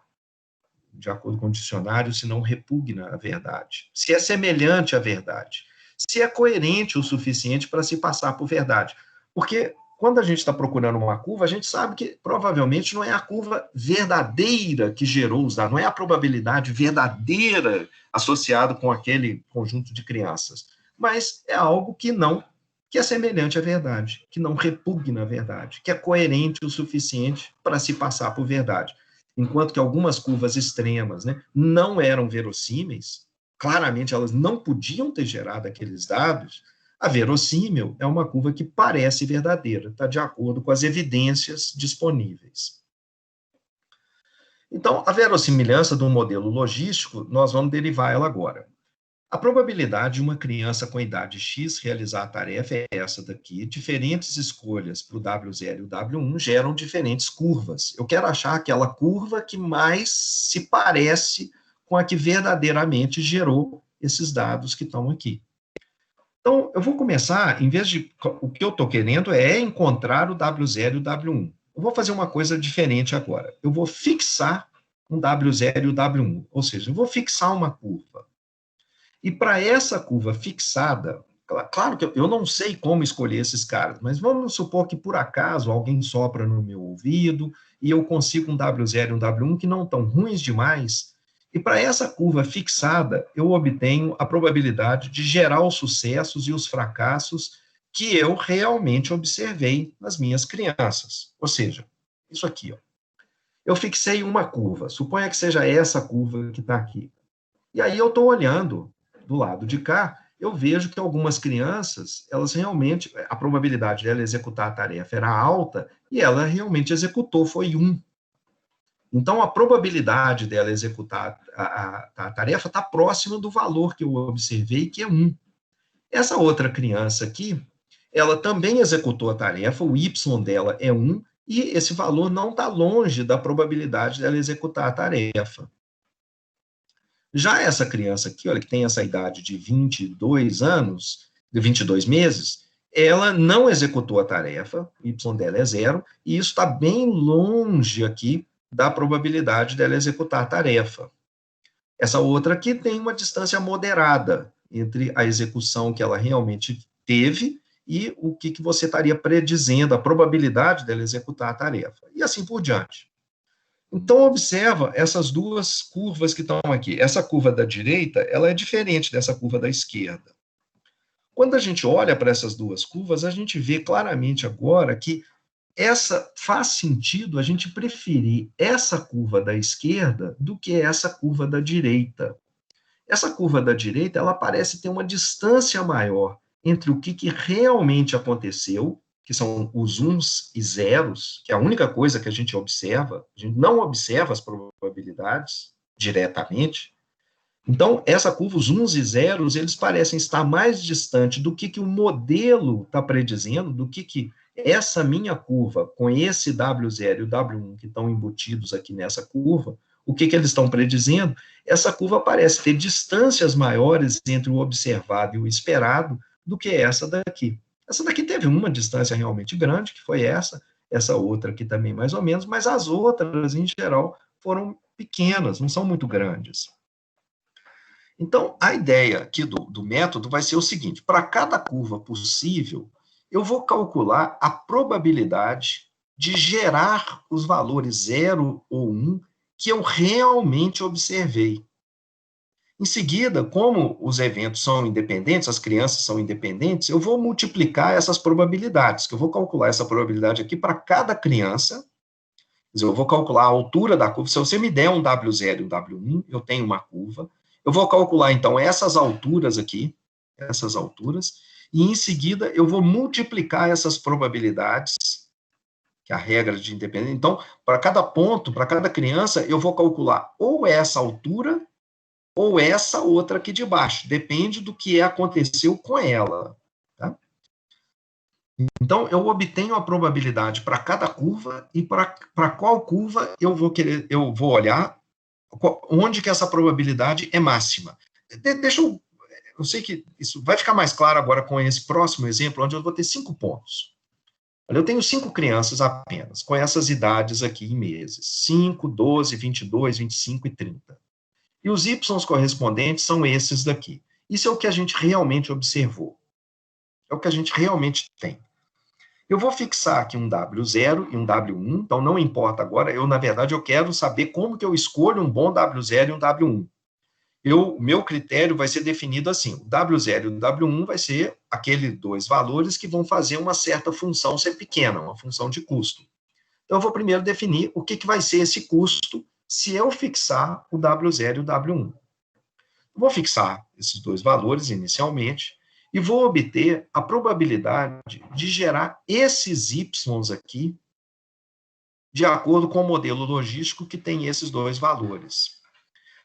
de acordo com o dicionário, se não repugna a verdade. Se é semelhante à verdade. Se é coerente o suficiente para se passar por verdade. Porque quando a gente está procurando uma curva, a gente sabe que provavelmente não é a curva verdadeira que gerou os dados, não é a probabilidade verdadeira associada com aquele conjunto de crianças, mas é algo que é semelhante à verdade, que não repugna a verdade, que é coerente o suficiente para se passar por verdade. Enquanto que algumas curvas extremas, né, não eram verossímeis, claramente elas não podiam ter gerado aqueles dados. A verossímil é uma curva que parece verdadeira, está de acordo com as evidências disponíveis. Então, a verossimilhança do modelo logístico, nós vamos derivar ela agora. A probabilidade de uma criança com idade X realizar a tarefa é essa daqui. Diferentes escolhas para o W0 e o W1 geram diferentes curvas. Eu quero achar aquela curva que mais se parece com a que verdadeiramente gerou esses dados que estão aqui. Então, eu vou começar, em vez de. O que eu estou querendo é encontrar o W0 e o W1. Eu vou fazer uma coisa diferente agora. Eu vou fixar um W0 e o W1. Ou seja, eu vou fixar uma curva. E para essa curva fixada, claro que eu não sei como escolher esses caras, mas vamos supor que por acaso alguém sopra no meu ouvido e eu consigo um W0 e um W1 que não estão ruins demais. E para essa curva fixada, eu obtenho a probabilidade de gerar os sucessos e os fracassos que eu realmente observei nas minhas crianças. Ou seja, isso aqui, ó. Eu fixei uma curva, suponha que seja essa curva que está aqui. E aí eu estou olhando do lado de cá, eu vejo que algumas crianças, elas realmente, a probabilidade dela executar a tarefa era alta, e ela realmente executou, foi 1. Então, a probabilidade dela executar a tarefa está próxima do valor que eu observei, que é 1. Essa outra criança aqui, ela também executou a tarefa, o Y dela é 1, e esse valor não está longe da probabilidade dela executar a tarefa. Já essa criança aqui, olha, que tem essa idade de 22 anos, de 22 meses, ela não executou a tarefa, o Y dela é 0, e isso está bem longe aqui da probabilidade dela executar a tarefa. Essa outra aqui tem uma distância moderada entre a execução que ela realmente teve e o que você estaria predizendo, a probabilidade dela executar a tarefa, e assim por diante. Então, observa essas duas curvas que estão aqui. Essa curva da direita, ela é diferente dessa curva da esquerda. Quando a gente olha para essas duas curvas, a gente vê claramente agora que essa faz sentido a gente preferir essa curva da esquerda do que essa curva da direita. Essa curva da direita, ela parece ter uma distância maior entre o que realmente aconteceu, que são os uns e zeros, que é a única coisa que a gente observa, a gente não observa as probabilidades diretamente. Então, essa curva, os uns e zeros, eles parecem estar mais distantes do que o modelo está predizendo, do que essa minha curva, com esse W0 e o W1 que estão embutidos aqui nessa curva, o que eles estão predizendo? Essa curva parece ter distâncias maiores entre o observado e o esperado do que essa daqui. Essa daqui teve uma distância realmente grande, que foi essa outra aqui também mais ou menos, mas as outras, em geral, foram pequenas, não são muito grandes. Então, a ideia aqui do método vai ser o seguinte: para cada curva possível, eu vou calcular a probabilidade de gerar os valores 0 ou 1 que eu realmente observei. Em seguida, como os eventos são independentes, as crianças são independentes, eu vou multiplicar essas probabilidades, que eu vou calcular essa probabilidade aqui para cada criança, dizer, eu vou calcular a altura da curva. Se você me der um W0 e um W1, eu tenho uma curva. Eu vou calcular, então, essas alturas aqui, essas alturas, e, em seguida, eu vou multiplicar essas probabilidades, que é a regra de independência. Então, para cada ponto, para cada criança, eu vou calcular ou essa altura ou essa outra aqui de baixo. Depende do que aconteceu com ela. Tá? Então, eu obtenho a probabilidade para cada curva e para qual curva eu vou olhar onde que essa probabilidade é máxima. Deixa eu sei que isso vai ficar mais claro agora com esse próximo exemplo, onde eu vou ter 5 pontos. Eu tenho 5 crianças apenas, com essas idades aqui em meses: 5, 12, 22, 25 e 30. E os Y correspondentes são esses daqui. Isso é o que a gente realmente observou. É o que a gente realmente tem. Eu vou fixar aqui um W0 e um W1, então não importa agora, na verdade, eu quero saber como que eu escolho um bom W0 e um W1. O meu critério vai ser definido assim: o W0 e o W1 vai ser aqueles dois valores que vão fazer uma certa função ser pequena, uma função de custo. Então, eu vou primeiro definir o que vai ser esse custo se eu fixar o W0 e o W1. Eu vou fixar esses dois valores inicialmente e vou obter a probabilidade de gerar esses Y aqui de acordo com o modelo logístico que tem esses dois valores.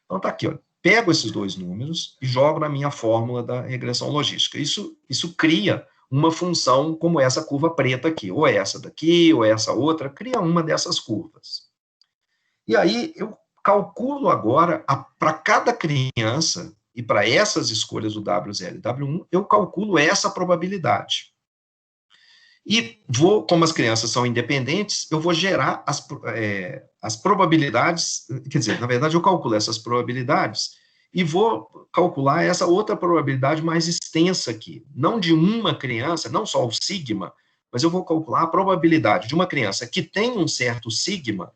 Então, está aqui, ó. Pego esses dois números e jogo na minha fórmula da regressão logística. Isso cria uma função como essa curva preta aqui, ou essa daqui, ou essa outra, cria uma dessas curvas. E aí, eu calculo agora, para cada criança, e para essas escolhas do W0 e W1, eu calculo essa probabilidade. E como as crianças são independentes, eu vou gerar as probabilidades, quer dizer, na verdade, eu calculo essas probabilidades e vou calcular essa outra probabilidade mais extensa aqui. Não de uma criança, não só o sigma, mas eu vou calcular a probabilidade de uma criança que tem um certo sigma,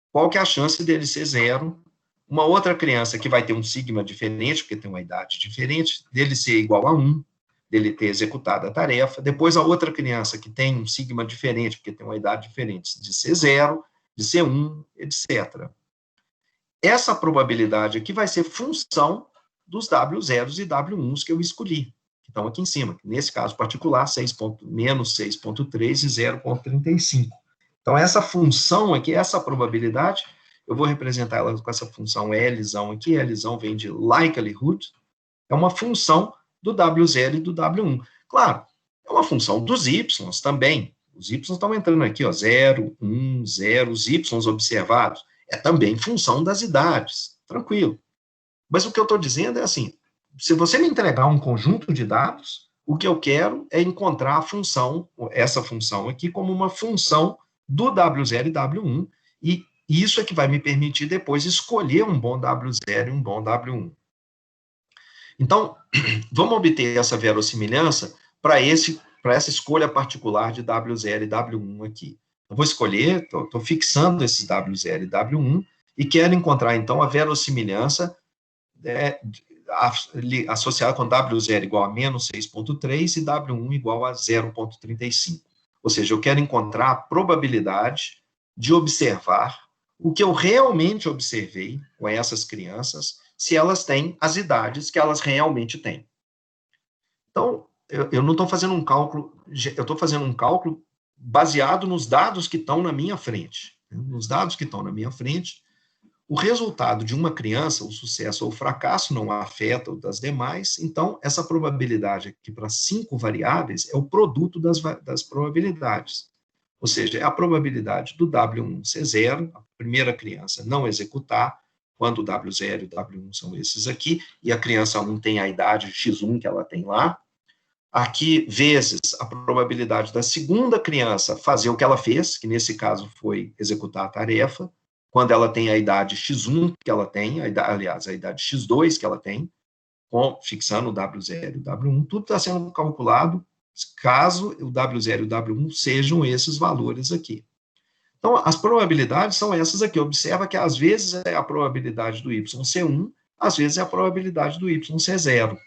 qual que é a chance dele ser 0. Uma outra criança que vai ter um sigma diferente, porque tem uma idade diferente, dele ser igual a 1. Dele ter executado a tarefa, depois a outra criança que tem um sigma diferente, porque tem uma idade diferente, de ser 0, de ser 1, etc. Essa probabilidade aqui vai ser função dos W0s e W1s que eu escolhi, que estão aqui em cima, nesse caso particular, menos 6,3 e 0,35. Então, essa função aqui, essa probabilidade, eu vou representar ela com essa função Lzão aqui, Lzão vem de likelihood, é uma função do W0 e do W1. Claro, é uma função dos Y também. Os Y estão entrando aqui, ó, 0, 1, 0, os Y observados. É também função das idades, tranquilo. Mas o que eu estou dizendo é assim, se você me entregar um conjunto de dados, o que eu quero é encontrar a função, essa função aqui, como uma função do W0 e W1, e isso é que vai me permitir depois escolher um bom W0 e um bom W1. Então, vamos obter essa verossimilhança para essa escolha particular de W0 e W1 aqui. Eu vou escolher, estou fixando esses W0 e W1, e quero encontrar, então, a verossimilhança associada com W0 igual a menos 6,3 e W1 igual a 0,35. Ou seja, eu quero encontrar a probabilidade de observar o que eu realmente observei com essas crianças, se elas têm as idades que elas realmente têm. Então, eu não estou fazendo um cálculo, eu estou fazendo um cálculo baseado nos dados que estão na minha frente. Nos dados que estão na minha frente, o resultado de uma criança, o sucesso ou o fracasso, não afeta o das demais, então, essa probabilidade aqui para 5 variáveis é o produto das probabilidades. Ou seja, é a probabilidade do W1 ser 0, a primeira criança não executar, quando o W0 e o W1 são esses aqui, e a criança 1 tem a idade X1 que ela tem lá, aqui, vezes a probabilidade da segunda criança fazer o que ela fez, que nesse caso foi executar a tarefa, quando ela tem a idade X1 que ela tem, aliás, a idade X2 que ela tem, fixando o W0 e o W1, tudo está sendo calculado caso o W0 e o W1 sejam esses valores aqui. Então, as probabilidades são essas aqui. Observa que, às vezes, é a probabilidade do Y ser 1, às vezes é a probabilidade do Y ser 0.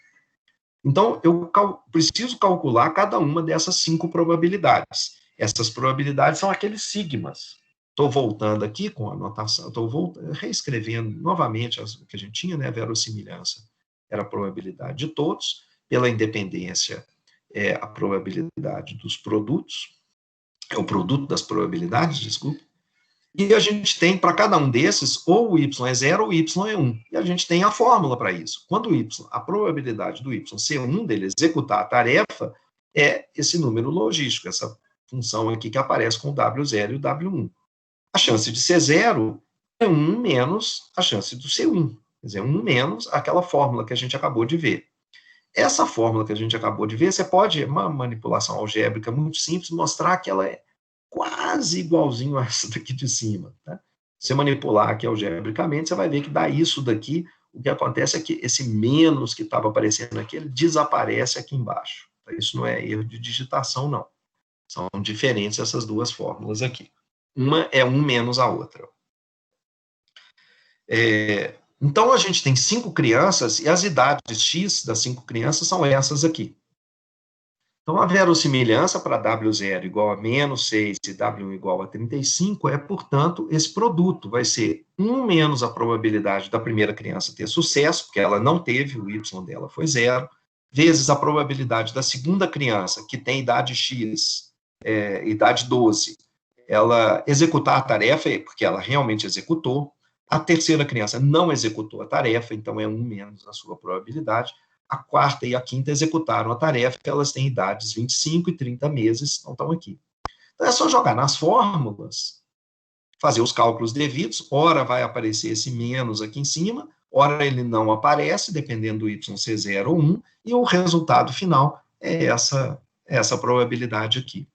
Então, eu preciso calcular cada uma dessas 5 probabilidades. Essas probabilidades são aqueles sigmas. estou voltando aqui com a anotação, estou reescrevendo novamente o que a gente tinha, né? A verossimilhança era a probabilidade de todos, pela independência é a probabilidade dos produtos, é o produto das probabilidades, desculpe, e a gente tem, para cada um desses, ou o y é 0 ou o y é 1. E a gente tem a fórmula para isso. Quando o y, a probabilidade do y ser 1, dele executar a tarefa, é esse número logístico, essa função aqui que aparece com o W0 e o W1. A chance de ser 0 é 1 menos a chance de ser 1. Quer dizer, 1 menos aquela fórmula que a gente acabou de ver. Essa fórmula que a gente acabou de ver, você pode, uma manipulação algébrica muito simples, mostrar que ela é quase igualzinho a essa daqui de cima. Tá? Se você manipular aqui algebricamente, você vai ver que dá isso daqui. O que acontece é que esse menos que estava aparecendo aqui, ele desaparece aqui embaixo. Isso não é erro de digitação, não. São diferentes essas duas fórmulas aqui. Uma é 1 menos a outra. Então, a gente tem 5 crianças, e as idades X das 5 crianças são essas aqui. Então, a verossimilhança para W0 igual a menos 6 e W1 igual a 35 é, portanto, esse produto vai ser 1 menos a probabilidade da primeira criança ter sucesso, porque ela não teve, o Y dela foi 0, vezes a probabilidade da segunda criança, que tem idade X, idade 12, ela executar a tarefa, porque ela realmente executou. A terceira criança não executou a tarefa, então é 1 menos a sua probabilidade. A quarta e a quinta executaram a tarefa, que elas têm idades 25 e 30 meses, não estão aqui. Então é só jogar nas fórmulas, fazer os cálculos devidos, ora vai aparecer esse menos aqui em cima, ora ele não aparece, dependendo do y ser 0 ou 1, e o resultado final é essa probabilidade aqui.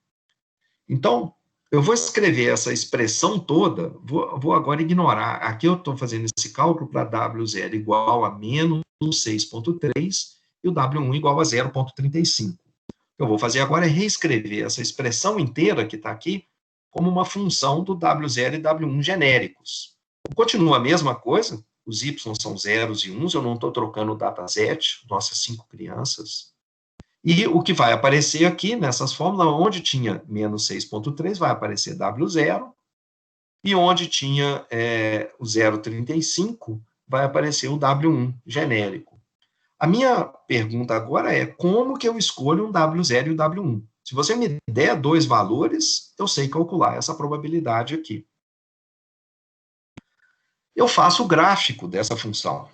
Então, eu vou escrever essa expressão toda, vou agora ignorar. Aqui eu estou fazendo esse cálculo para W0 igual a menos 6,3 e o W1 igual a 0,35. O que eu vou fazer agora é reescrever essa expressão inteira que está aqui como uma função do W0 e W1 genéricos. Continua a mesma coisa, os Y são zeros e uns, eu não estou trocando o dataset, nossas 5 crianças. E o que vai aparecer aqui, nessas fórmulas, onde tinha menos 6,3, vai aparecer W0, e onde tinha o 0,35, vai aparecer o W1 genérico. A minha pergunta agora é, como que eu escolho um W0 e um W1? Se você me der 2 valores, eu sei calcular essa probabilidade aqui. Eu faço o gráfico dessa função.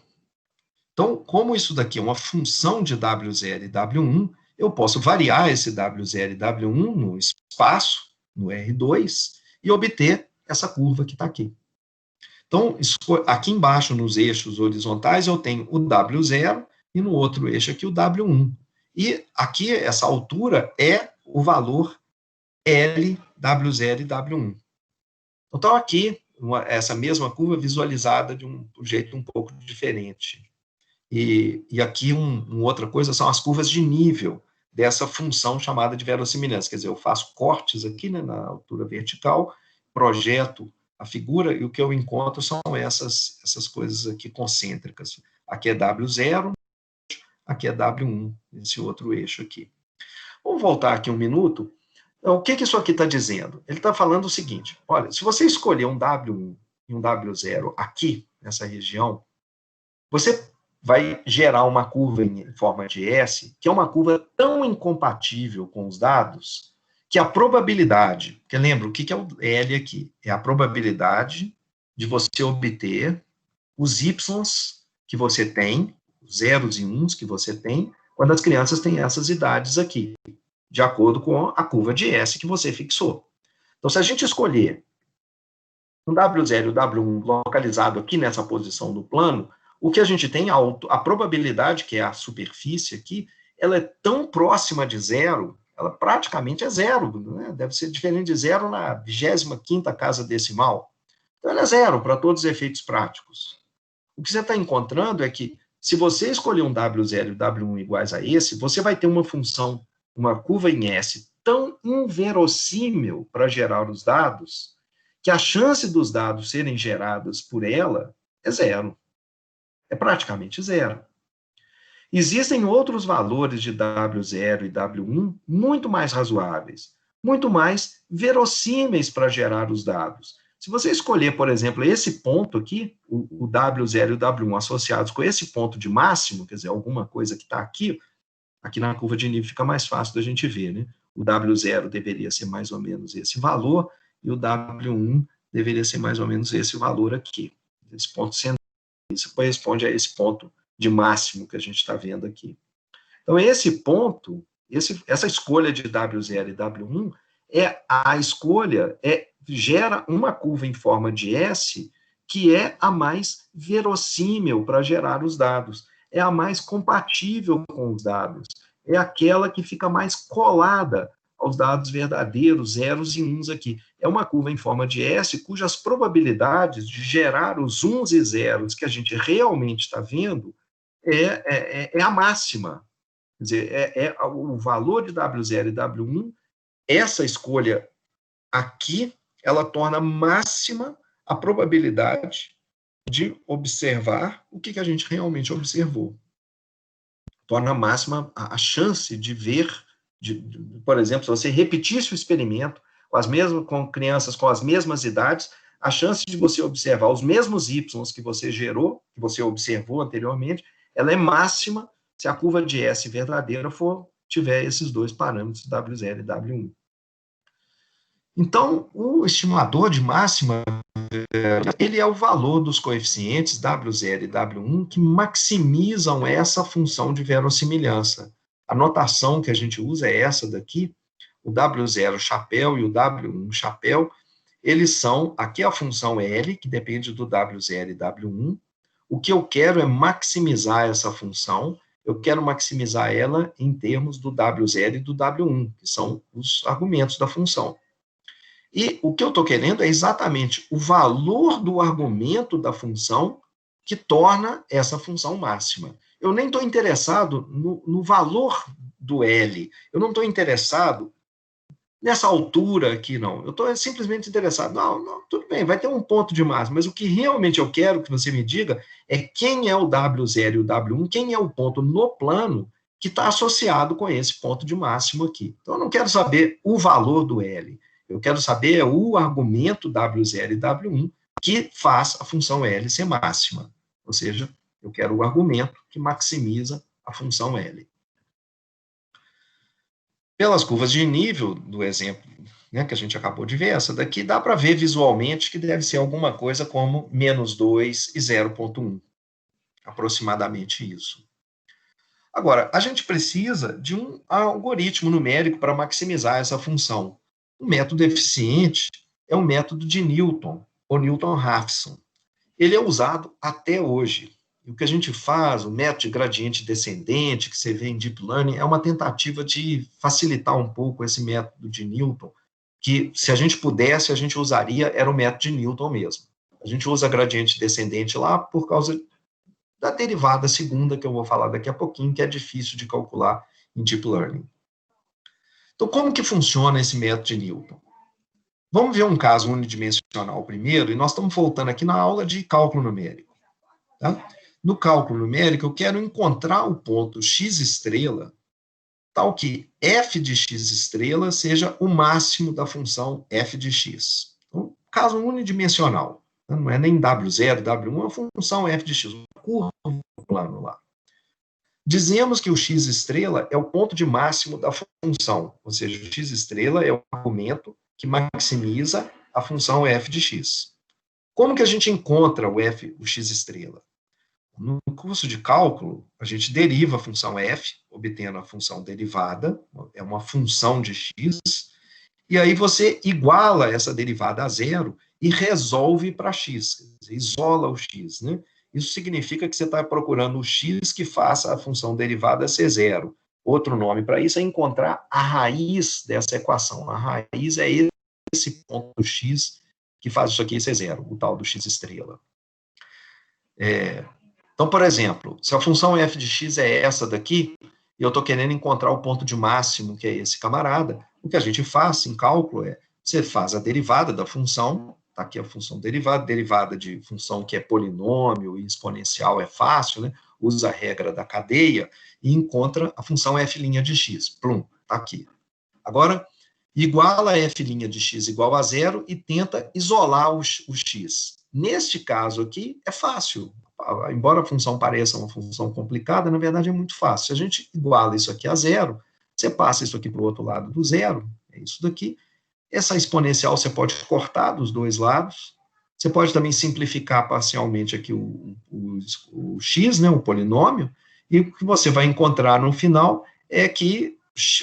Então, como isso daqui é uma função de W0 e W1, eu posso variar esse W0 e W1 no espaço, no R2, e obter essa curva que está aqui. Então, aqui embaixo, nos eixos horizontais, eu tenho o W0, e no outro eixo aqui o W1. E aqui, essa altura é o valor L, W0 e W1. Então, aqui, essa mesma curva visualizada de um jeito um pouco diferente. E aqui, outra coisa, são as curvas de nível dessa função chamada de verossimilhança. Quer dizer, eu faço cortes aqui, né, na altura vertical, projeto a figura, e o que eu encontro são essas coisas aqui concêntricas. Aqui é W0, aqui é W1, esse outro eixo aqui. Vamos voltar aqui um minuto. Então, o que isso aqui está dizendo? Ele está falando o seguinte, olha, se você escolher um W1 e um W0 aqui, nessa região, você vai gerar uma curva em forma de S, que é uma curva tão incompatível com os dados, que a probabilidade, porque lembra, o que é o L aqui? É a probabilidade de você obter os Ys que você tem, os zeros e uns que você tem, quando as crianças têm essas idades aqui, de acordo com a curva de S que você fixou. Então, se a gente escolher um W0 e o W1 localizado aqui nessa posição do plano, o que a gente tem, a probabilidade, que é a superfície aqui, ela é tão próxima de zero, ela praticamente é zero, né? Deve ser diferente de zero na 25ª casa decimal. Então, ela é zero para todos os efeitos práticos. O que você está encontrando é que, se você escolher um W0 e W1 iguais a esse, você vai ter uma função, uma curva em S tão inverossímil para gerar os dados, que a chance dos dados serem gerados por ela é zero. É praticamente zero. Existem outros valores de W0 e W1 muito mais razoáveis, muito mais verossímeis para gerar os dados. Se você escolher, por exemplo, esse ponto aqui, o W0 e o W1 associados com esse ponto de máximo, quer dizer, alguma coisa que está aqui, aqui na curva de nível fica mais fácil da gente ver, né? O W0 deveria ser mais ou menos esse valor, e o W1 deveria ser mais ou menos esse valor aqui. Esse ponto central, isso corresponde a esse ponto de máximo que a gente está vendo aqui. Então, esse ponto, essa escolha de W0 e W1, a escolha gera uma curva em forma de S, que é a mais verossímil para gerar os dados, é a mais compatível com os dados, é aquela que fica mais colada aos dados verdadeiros, zeros e uns aqui. É uma curva em forma de S, cujas probabilidades de gerar os uns e zeros que a gente realmente está vendo é a máxima. Quer dizer, o valor de W0 e W1, essa escolha aqui, ela torna máxima a probabilidade de observar o que a gente realmente observou. Torna máxima a chance de ver, por exemplo, se você repetisse o experimento com crianças com as mesmas idades, a chance de você observar os mesmos y que você gerou, que você observou anteriormente, ela é máxima se a curva de S verdadeira tiver esses dois parâmetros, W0 e W1. Então, o estimulador de máxima, ele é o valor dos coeficientes W0 e W1 que maximizam essa função de verossimilhança. A notação que a gente usa é essa daqui, o W0 chapéu e o W1 chapéu, eles são, aqui a função L, que depende do W0 e W1. O que eu quero é maximizar essa função, eu quero maximizar ela em termos do W0 e do W1, que são os argumentos da função. E o que eu estou querendo é exatamente o valor do argumento da função que torna essa função máxima. Eu nem estou interessado no valor do L, eu não estou interessado nessa altura aqui, não. Eu estou simplesmente interessado. Não, tudo bem, vai ter um ponto de máxima, mas o que realmente eu quero que você me diga é quem é o W0 e o W1, quem é o ponto no plano que está associado com esse ponto de máximo aqui. Então, eu não quero saber o valor do L, eu quero saber o argumento W0 e W1 que faz a função L ser máxima. Ou seja, eu quero o argumento que maximiza a função L. Pelas curvas de nível do exemplo, né, que a gente acabou de ver, essa daqui dá para ver visualmente que deve ser alguma coisa como -2 e 0,1, aproximadamente isso. Agora, a gente precisa de um algoritmo numérico para maximizar essa função. O método eficiente é o método de Newton, ou Newton-Raphson. Ele é usado até hoje. E o que a gente faz, o método de gradiente descendente, que você vê em Deep Learning, é uma tentativa de facilitar um pouco esse método de Newton, que, se a gente pudesse, a gente usaria, era o método de Newton mesmo. A gente usa gradiente descendente lá por causa da derivada segunda, que eu vou falar daqui a pouquinho, que é difícil de calcular em Deep Learning. Então, como que funciona esse método de Newton? Vamos ver um caso unidimensional primeiro, e nós estamos voltando aqui na aula de cálculo numérico. Tá? No cálculo numérico, eu quero encontrar o ponto x estrela, tal que f de x estrela seja o máximo da função f de x. Então, caso unidimensional, não é nem W0, W1, é uma função f de x, uma curva no plano lá. Dizemos que o x estrela é o ponto de máximo da função, ou seja, o x estrela é o argumento que maximiza a função f de x. Como que a gente encontra o x estrela? No curso de cálculo, a gente deriva a função f, obtendo a função derivada, é uma função de x, e aí você iguala essa derivada a zero e resolve para x, quer dizer, isola o x, né? Isso significa que você está procurando o x que faça a função derivada ser zero. Outro nome para isso é encontrar a raiz dessa equação. A raiz é esse ponto x que faz isso aqui ser zero, o tal do x estrela. Então, por exemplo, se a função f de x é essa daqui, e eu estou querendo encontrar o ponto de máximo, que é esse camarada, o que a gente faz em cálculo é, você faz a derivada da função, tá aqui a função derivada de função que é polinômio e exponencial é fácil, né? Usa a regra da cadeia e encontra a função f' de x. Plum, tá aqui. Agora, iguala f' de x igual a zero e tenta isolar o x. Neste caso aqui, é fácil. Embora a função pareça uma função complicada, na verdade é muito fácil. Se a gente iguala isso aqui a zero, você passa isso aqui para o outro lado do zero, é isso daqui. Essa exponencial você pode cortar dos dois lados. Você pode também simplificar parcialmente aqui o x, né, o polinômio, e o que você vai encontrar no final é que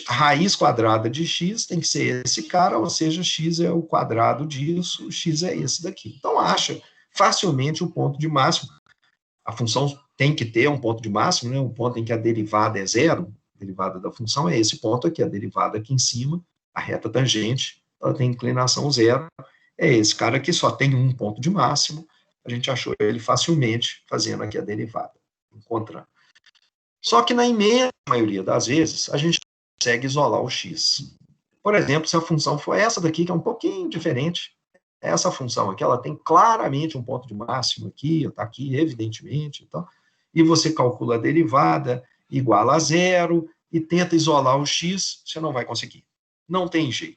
raiz quadrada de x tem que ser esse cara, ou seja, x é o quadrado disso, x é esse daqui. Então, acha facilmente o ponto de máximo. A função tem que ter um ponto de máximo, né, um ponto em que a derivada é zero, a derivada da função é esse ponto aqui, a derivada aqui em cima, a reta tangente, ela tem inclinação zero, é esse cara aqui, só tem um ponto de máximo, a gente achou ele facilmente fazendo aqui a derivada, encontrando. Só que na imensa maioria das vezes, a gente consegue isolar o x. Por exemplo, se a função for essa daqui, que é um pouquinho diferente, essa função aqui, ela tem claramente um ponto de máximo aqui, está aqui, evidentemente, então, e você calcula a derivada, igual a zero, e tenta isolar o x, você não vai conseguir. Não tem jeito.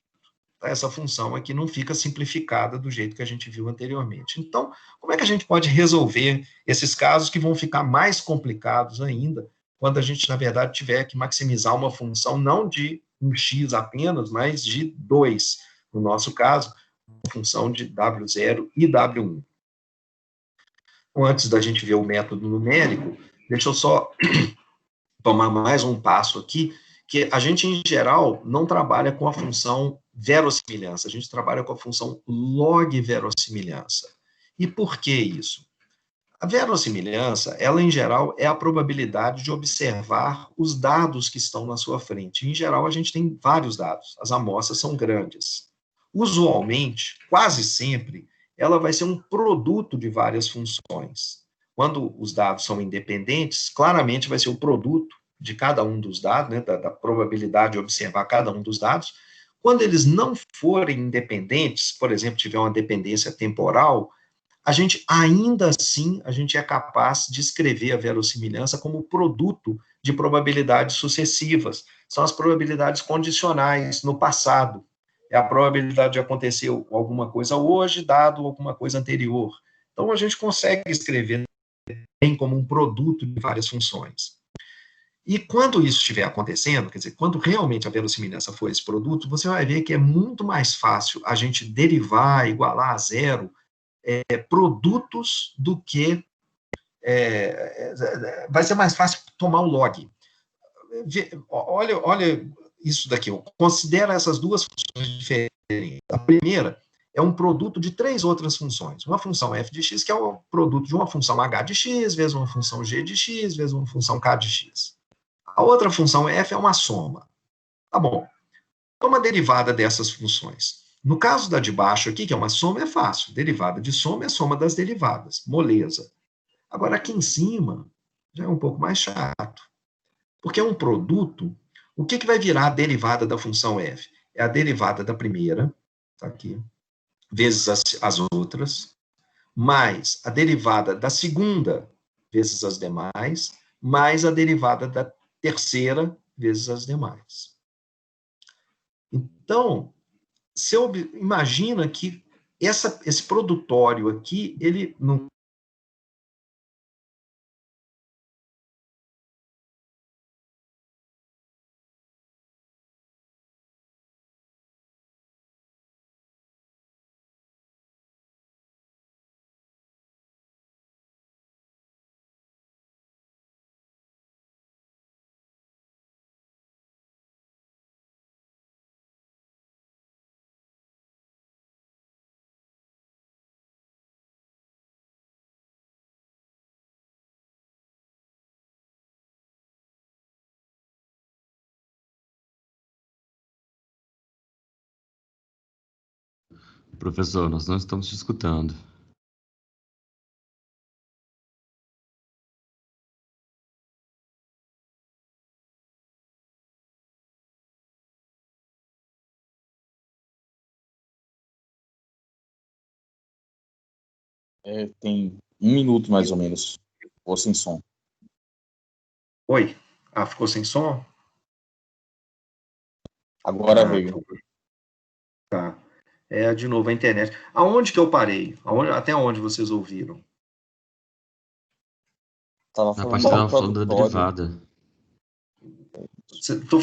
Essa função aqui não fica simplificada do jeito que a gente viu anteriormente. Então, como é que a gente pode resolver esses casos que vão ficar mais complicados ainda, quando a gente, na verdade, tiver que maximizar uma função não de um x apenas, mas de 2, no nosso caso, uma função de W0 e W1. Então, antes da gente ver o método numérico, deixa eu só tomar mais um passo aqui, que a gente, em geral, não trabalha com a função verossimilhança, a gente trabalha com a função log verossimilhança. E por que isso? A verossimilhança, ela, em geral, é a probabilidade de observar os dados que estão na sua frente. Em geral, a gente tem vários dados, as amostras são grandes. Usualmente, quase sempre, ela vai ser um produto de várias funções. Quando os dados são independentes, claramente vai ser o produto de cada um dos dados, né, da probabilidade de observar cada um dos dados. Quando eles não forem independentes, por exemplo, tiver uma dependência temporal, a gente, ainda assim, a gente é capaz de escrever a verossimilhança como produto de probabilidades sucessivas. São as probabilidades condicionais no passado. É a probabilidade de acontecer alguma coisa hoje, dado alguma coisa anterior. Então, a gente consegue escrever bem como um produto de várias funções. E quando isso estiver acontecendo, quer dizer, quando realmente a verossimilhança for esse produto, você vai ver que é muito mais fácil a gente derivar, igualar a zero, produtos do que vai ser mais fácil tomar o log. Olha isso daqui, considera essas duas funções diferentes. A primeira é um produto de três outras funções. Uma função f de x, que é o produto de uma função h de x, vezes uma função g de x, vezes uma função k de x. A outra função f é uma soma. Tá bom. Toma a derivada dessas funções. No caso da de baixo aqui, que é uma soma, é fácil. Derivada de soma é a soma das derivadas. Moleza. Agora, aqui em cima, já é um pouco mais chato. Porque é um produto, o que vai virar a derivada da função f? É a derivada da primeira, tá aqui, vezes as outras, mais a derivada da segunda, vezes as demais, mais a derivada da terceira, vezes as demais. Então, você imagina que esse produtório aqui, ele não. Professor, nós não estamos te escutando. Tem 1 minuto mais ou menos, ou sem som. Oi? Ah, ficou sem som? Agora veio. Tá. De novo, a internet. Aonde que eu parei? Até onde vocês ouviram? Tava Na falando parte que do tava falando da produtório. derivada.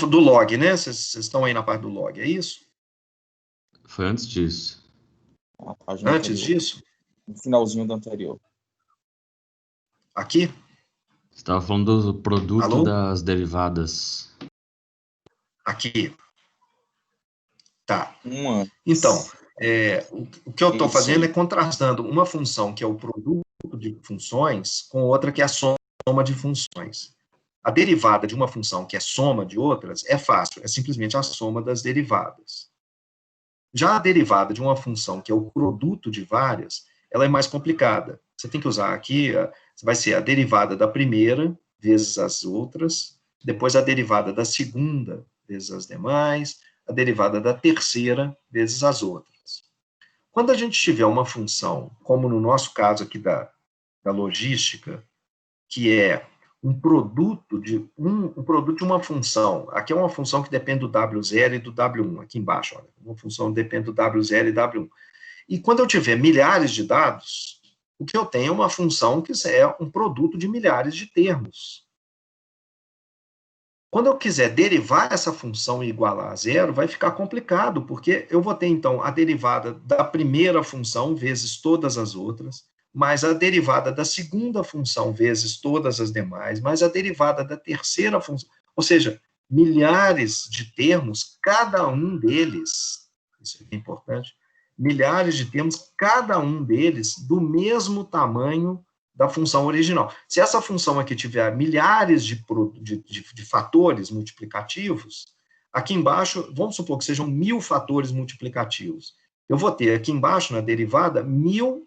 Do log, né? Vocês estão aí na parte do log, é isso? Foi antes disso. A página Antes anterior. disso? No finalzinho da anterior. Aqui? Você estava falando do produto Alô? das derivadas. Aqui. Tá. Uma. Então, o que eu estou Isso fazendo é aí. contrastando uma função que é o produto de funções com outra que é a soma de funções. A derivada de uma função que é soma de outras é fácil, é simplesmente a soma das derivadas. Já a derivada de uma função que é o produto de várias, ela é mais complicada. Você tem que usar aqui, vai ser a derivada da primeira vezes as outras, depois a derivada da segunda vezes as demais, a derivada da terceira vezes as outras. Quando a gente tiver uma função, como no nosso caso aqui da logística, que é um produto de uma função. Aqui é uma função que depende do W0 e do W1, aqui embaixo, olha, uma função que depende do W0 e W1. E quando eu tiver milhares de dados, o que eu tenho é uma função que é um produto de milhares de termos. Quando eu quiser derivar essa função e igualar a zero, vai ficar complicado, porque eu vou ter, então, a derivada da primeira função vezes todas as outras, mais a derivada da segunda função vezes todas as demais, mais a derivada da terceira função, ou seja, milhares de termos, cada um deles, isso é importante, milhares de termos, cada um deles do mesmo tamanho da função original. Se essa função aqui tiver milhares de fatores multiplicativos, aqui embaixo, vamos supor que sejam 1000 fatores multiplicativos. Eu vou ter aqui embaixo, na derivada, 1000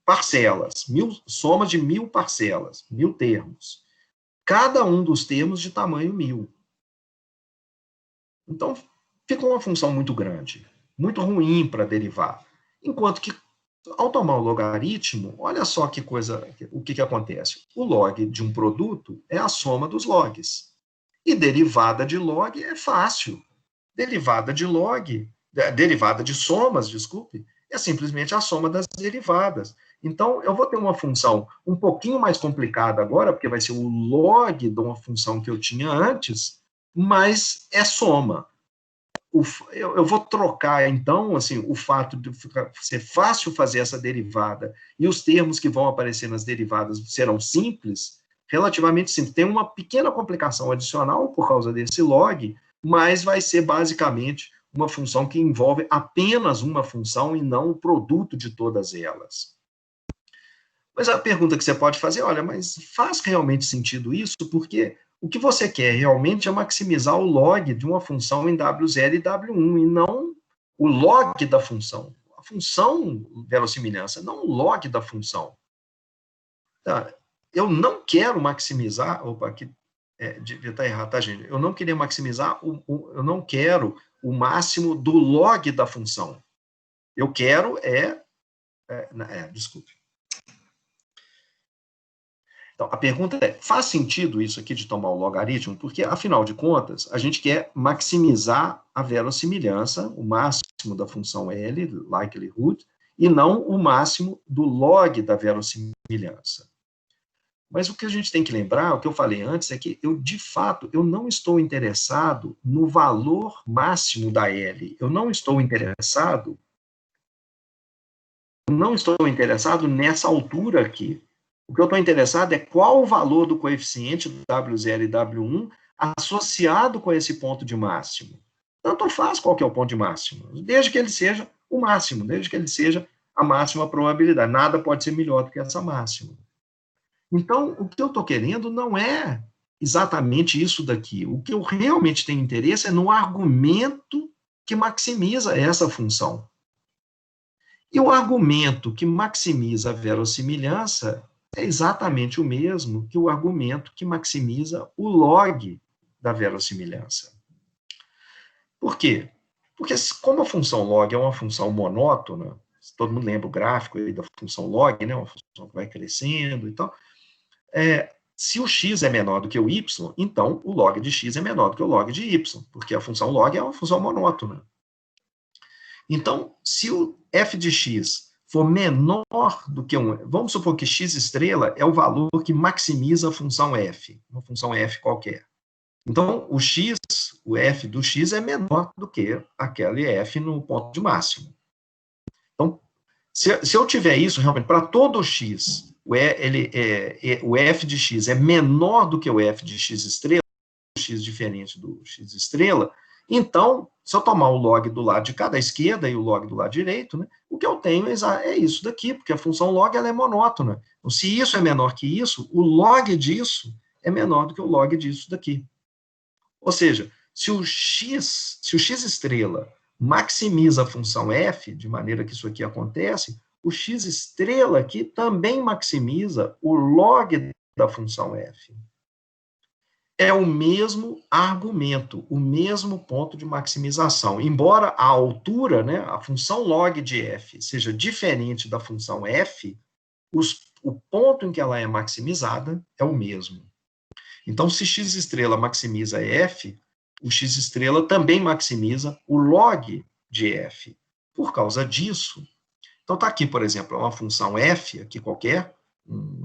parcelas, somas de 1000 parcelas, 1000 termos. Cada um dos termos de tamanho 1000. Então, fica uma função muito grande, muito ruim para derivar. Enquanto que, ao tomar o logaritmo, olha só que coisa, o que acontece. O log de um produto é a soma dos logs. E derivada de log é fácil. Derivada de somas, desculpe, é simplesmente a soma das derivadas. Então, eu vou ter uma função um pouquinho mais complicada agora, porque vai ser o log de uma função que eu tinha antes, mas é soma. Eu vou trocar, então, assim, o fato de ser fácil fazer essa derivada e os termos que vão aparecer nas derivadas serão simples, relativamente simples. Tem uma pequena complicação adicional por causa desse log, mas vai ser basicamente uma função que envolve apenas uma função e não o produto de todas elas. Mas a pergunta que você pode fazer, olha, mas faz realmente sentido isso? Porque o que você quer realmente é maximizar o log de uma função em W0 e W1, e não o log da função. A função verossimilhança, não o log da função. Tá? Eu não quero maximizar, opa, aqui devia estar errado, tá, gente? Eu não queria maximizar, eu não quero o máximo do log da função. Eu quero desculpe. Então, a pergunta é, faz sentido isso aqui de tomar o logaritmo? Porque, afinal de contas, a gente quer maximizar a verossimilhança, o máximo da função L, likelihood, e não o máximo do log da verossimilhança. Mas o que a gente tem que lembrar, o que eu falei antes, é que de fato, eu não estou interessado no valor máximo da L. Eu não estou interessado nessa altura aqui. O que eu estou interessado é qual o valor do coeficiente do W0 e W1 associado com esse ponto de máximo. Tanto faz qual que é o ponto de máximo, desde que ele seja o máximo, desde que ele seja a máxima probabilidade. Nada pode ser melhor do que essa máxima. Então, o que eu estou querendo não é exatamente isso daqui. O que eu realmente tenho interesse é no argumento que maximiza essa função. E o argumento que maximiza a verossimilhança é exatamente o mesmo que o argumento que maximiza o log da verossimilhança. Por quê? Porque como a função log é uma função monótona, todo mundo lembra o gráfico aí da função log, né, uma função que vai crescendo e tal, se o x é menor do que o y, então o log de x é menor do que o log de y, porque a função log é uma função monótona. Então, se o f de x for menor do que 1, vamos supor que x estrela é o valor que maximiza a função f, uma função f qualquer. Então, o f do x é menor do que aquele f no ponto de máximo. Então, se eu tiver isso, realmente, para todo x, o f de x é menor do que o f de x estrela, o x diferente do x estrela, então, se eu tomar o log do lado de cada esquerda e o log do lado direito, né, o que eu tenho é isso daqui, porque a função log ela é monótona. Então, se isso é menor que isso, o log disso é menor do que o log disso daqui. Ou seja, se o x estrela maximiza a função f, de maneira que isso aqui acontece, o x estrela aqui também maximiza o log da função f. É o mesmo argumento, o mesmo ponto de maximização. Embora a altura, né, a função log de f, seja diferente da função f, o ponto em que ela é maximizada é o mesmo. Então, se x estrela maximiza f, o x estrela também maximiza o log de f. Por causa disso, então está aqui, por exemplo, uma função f, aqui qualquer,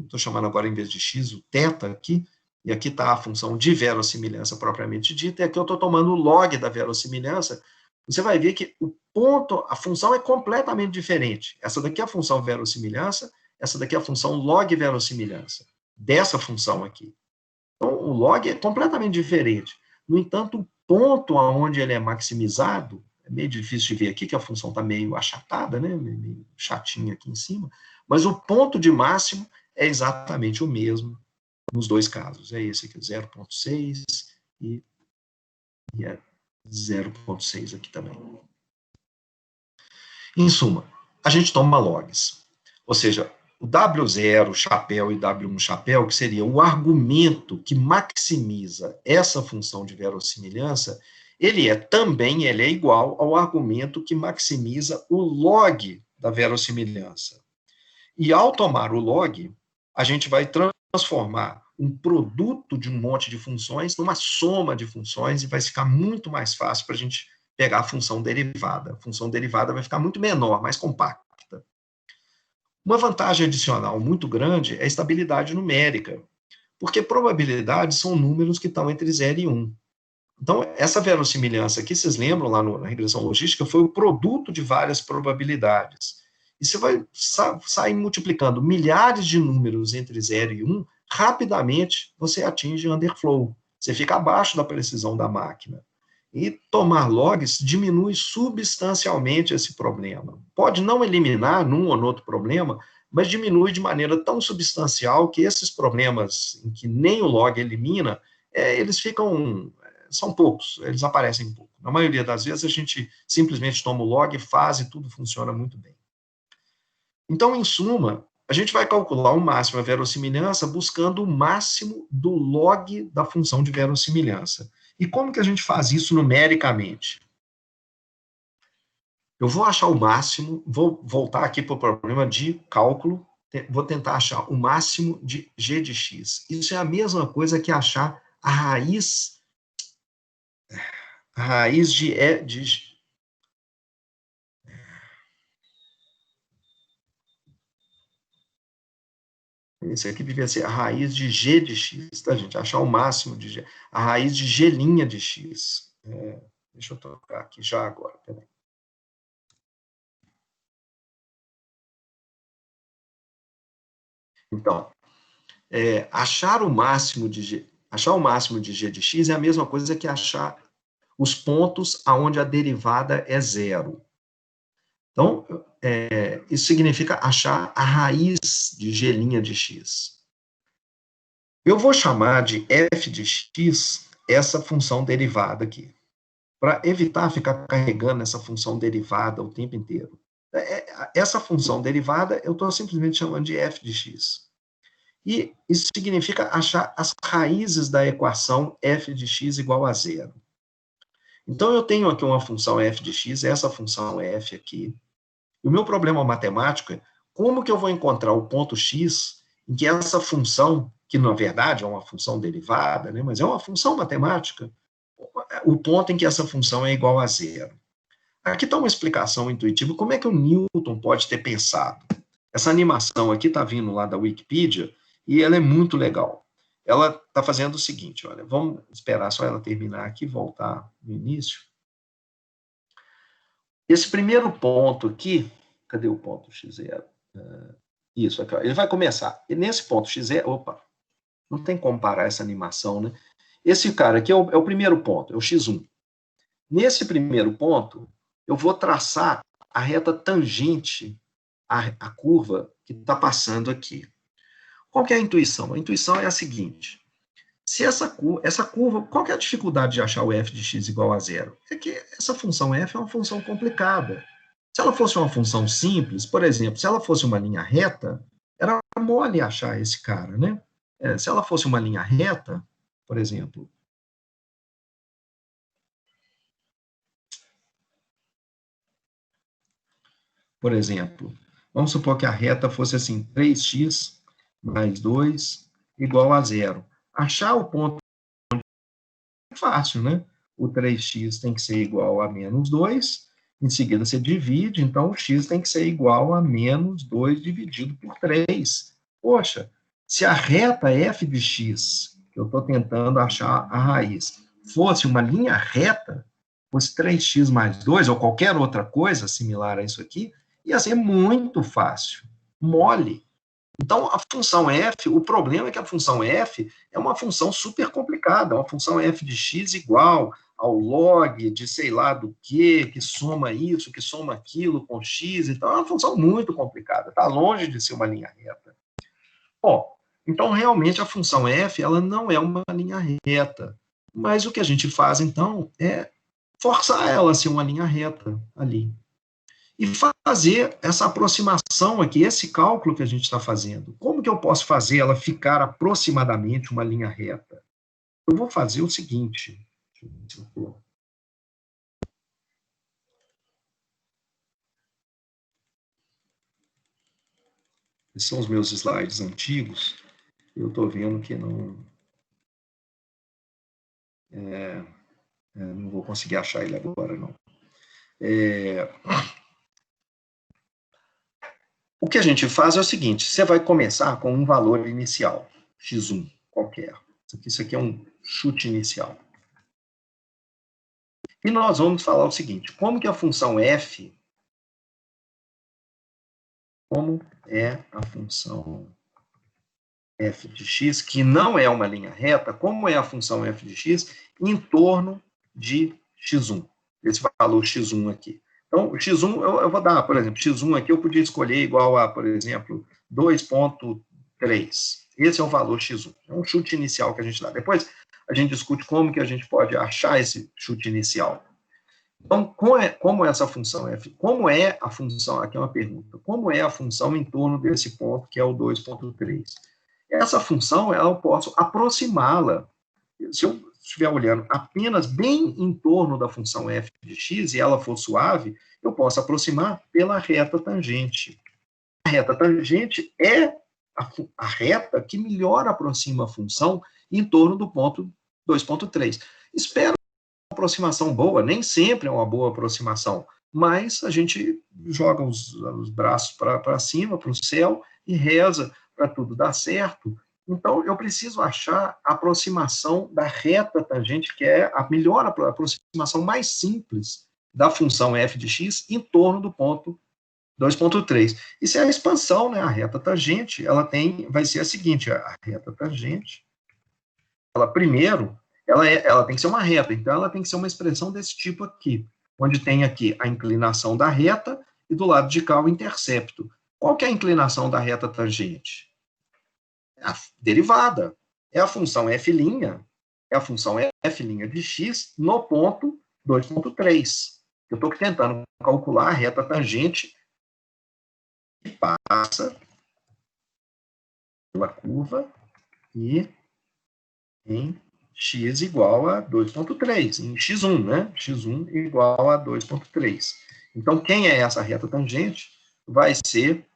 estou chamando agora, em vez de x, o θ aqui, e aqui está a função de verossimilhança propriamente dita, e aqui eu estou tomando o log da verossimilhança. Você vai ver que o ponto, a função é completamente diferente. Essa daqui é a função verossimilhança, essa daqui é a função log verossimilhança, dessa função aqui. Então, o log é completamente diferente. No entanto, o ponto onde ele é maximizado, é meio difícil de ver aqui, que a função está meio achatada, né? Meio chatinha aqui em cima, mas o ponto de máximo é exatamente o mesmo nos dois casos. É esse aqui, 0,6 e é 0,6 aqui também. Em suma, a gente toma logs. Ou seja, o W0 chapéu e W1 chapéu, que seria o argumento que maximiza essa função de verossimilhança, ele é igual ao argumento que maximiza o log da verossimilhança. E ao tomar o log, a gente vai transformar um produto de um monte de funções numa soma de funções e vai ficar muito mais fácil para a gente pegar a função derivada. A função derivada vai ficar muito menor, mais compacta. Uma vantagem adicional muito grande é a estabilidade numérica, porque probabilidades são números que estão entre 0 e 1. Então, essa verossimilhança aqui, vocês lembram lá na regressão logística, foi o produto de várias probabilidades. E você vai sair multiplicando milhares de números entre 0 e 1, rapidamente você atinge underflow. Você fica abaixo da precisão da máquina. E tomar logs diminui substancialmente esse problema. Pode não eliminar num ou no outro problema, mas diminui de maneira tão substancial que esses problemas em que nem o log elimina, eles são poucos, eles aparecem pouco. Na maioria das vezes a gente simplesmente toma o log, faz e tudo funciona muito bem. Então, em suma, a gente vai calcular o máximo da verossimilhança buscando o máximo do log da função de verossimilhança. E como que a gente faz isso numericamente? Eu vou achar o máximo, vou voltar aqui para o problema de cálculo, vou tentar achar o máximo de g de x. Isso é a mesma coisa que achar a raiz de e de... Esse aqui devia ser a raiz de g de x, tá, gente? Achar o máximo de g. A raiz de g' de x. Deixa eu trocar aqui já agora, peraí. Então, achar o máximo de g de x é a mesma coisa que achar os pontos aonde a derivada é zero. Então, isso significa achar a raiz de g' de x. Eu vou chamar de f de x essa função derivada aqui, para evitar ficar carregando essa função derivada o tempo inteiro. Essa função derivada eu estou simplesmente chamando de f de x. E isso significa achar as raízes da equação f de x igual a zero. Então, eu tenho aqui uma função f de x, essa função f aqui. E o meu problema matemático é como que eu vou encontrar o ponto x em que essa função, que na verdade é uma função derivada, né, mas é uma função matemática, o ponto em que essa função é igual a zero. Aqui está uma explicação intuitiva, como é que o Newton pode ter pensado. Essa animação aqui está vindo lá da Wikipedia, e ela é muito legal. Ela está fazendo o seguinte, olha, vamos esperar só ela terminar aqui e voltar no início. Esse primeiro ponto aqui, cadê o ponto x0? Isso aqui, ó, ele vai começar. E nesse ponto x0, opa, não tem como parar essa animação, né? Esse cara aqui é o primeiro ponto, é o x1. Nesse primeiro ponto, eu vou traçar a reta tangente à curva que está passando aqui. Qual que é a intuição? A intuição é a seguinte: se essa curva, qual que é a dificuldade de achar o f de x igual a zero? É que essa função f é uma função complicada. Se ela fosse uma função simples, por exemplo, se ela fosse uma linha reta, era mole achar esse cara, né? Se ela fosse uma linha reta, por exemplo, vamos supor que a reta fosse assim, 3x mais 2 igual a zero. Achar o ponto é fácil, né? O 3x tem que ser igual a menos 2, em seguida você divide, então o x tem que ser igual a menos 2 dividido por 3. Poxa, se a reta f de x, que eu estou tentando achar a raiz, fosse uma linha reta, fosse 3x mais 2, ou qualquer outra coisa similar a isso aqui, ia ser muito fácil, mole. Então, a função f, o problema é que a função f é uma função super complicada, uma função f de x igual ao log de sei lá do que soma isso, que soma aquilo com x, então é uma função muito complicada, está longe de ser uma linha reta. Bom, então realmente a função f, ela não é uma linha reta, mas o que a gente faz então é forçar ela a ser uma linha reta ali. E fazer essa aproximação aqui, esse cálculo que a gente está fazendo. Como que eu posso fazer ela ficar aproximadamente uma linha reta? Eu vou fazer o seguinte. Esses são os meus slides antigos. Eu estou vendo que não vou conseguir achar ele agora, não. O que a gente faz é o seguinte, você vai começar com um valor inicial, x1, qualquer. Isso aqui é um chute inicial. E nós vamos falar o seguinte, como que a função f, como é a função f de x, que não é uma linha reta, como é a função f de x em torno de x1, esse valor x1 aqui. Então, o x1, eu vou dar, por exemplo, x1 aqui eu podia escolher igual a, por exemplo, 2,3. Esse é o valor x1. É um chute inicial que a gente dá. Depois a gente discute como que a gente pode achar esse chute inicial. Então, como é essa função f? Como é a função, aqui é uma pergunta, como é a função em torno desse ponto, que é o 2,3? Essa função, eu posso aproximá-la. Se eu estiver olhando apenas bem em torno da função f de x, e ela for suave, eu posso aproximar pela reta tangente. A reta tangente é a reta que melhor aproxima a função em torno do ponto 2,3. Espero uma aproximação boa, nem sempre é uma boa aproximação, mas a gente joga os braços para cima, para o céu, e reza para tudo dar certo. Então, eu preciso achar a aproximação da reta tangente, que é a melhor aproximação mais simples da função f de x em torno do ponto 2,3. Isso é a expansão, né? A reta tangente, vai ser a seguinte, a reta tangente, ela tem que ser uma reta, então ela tem que ser uma expressão desse tipo aqui, onde tem aqui a inclinação da reta e do lado de cá o intercepto. Qual que é a inclinação da reta tangente? A derivada. É a função f', é a função f' de x no ponto 2,3. Eu estou tentando calcular a reta tangente que passa pela curva e em x igual a 2,3, em x1, né? x1 igual a 2,3. Então, quem é essa reta tangente? Vai ser,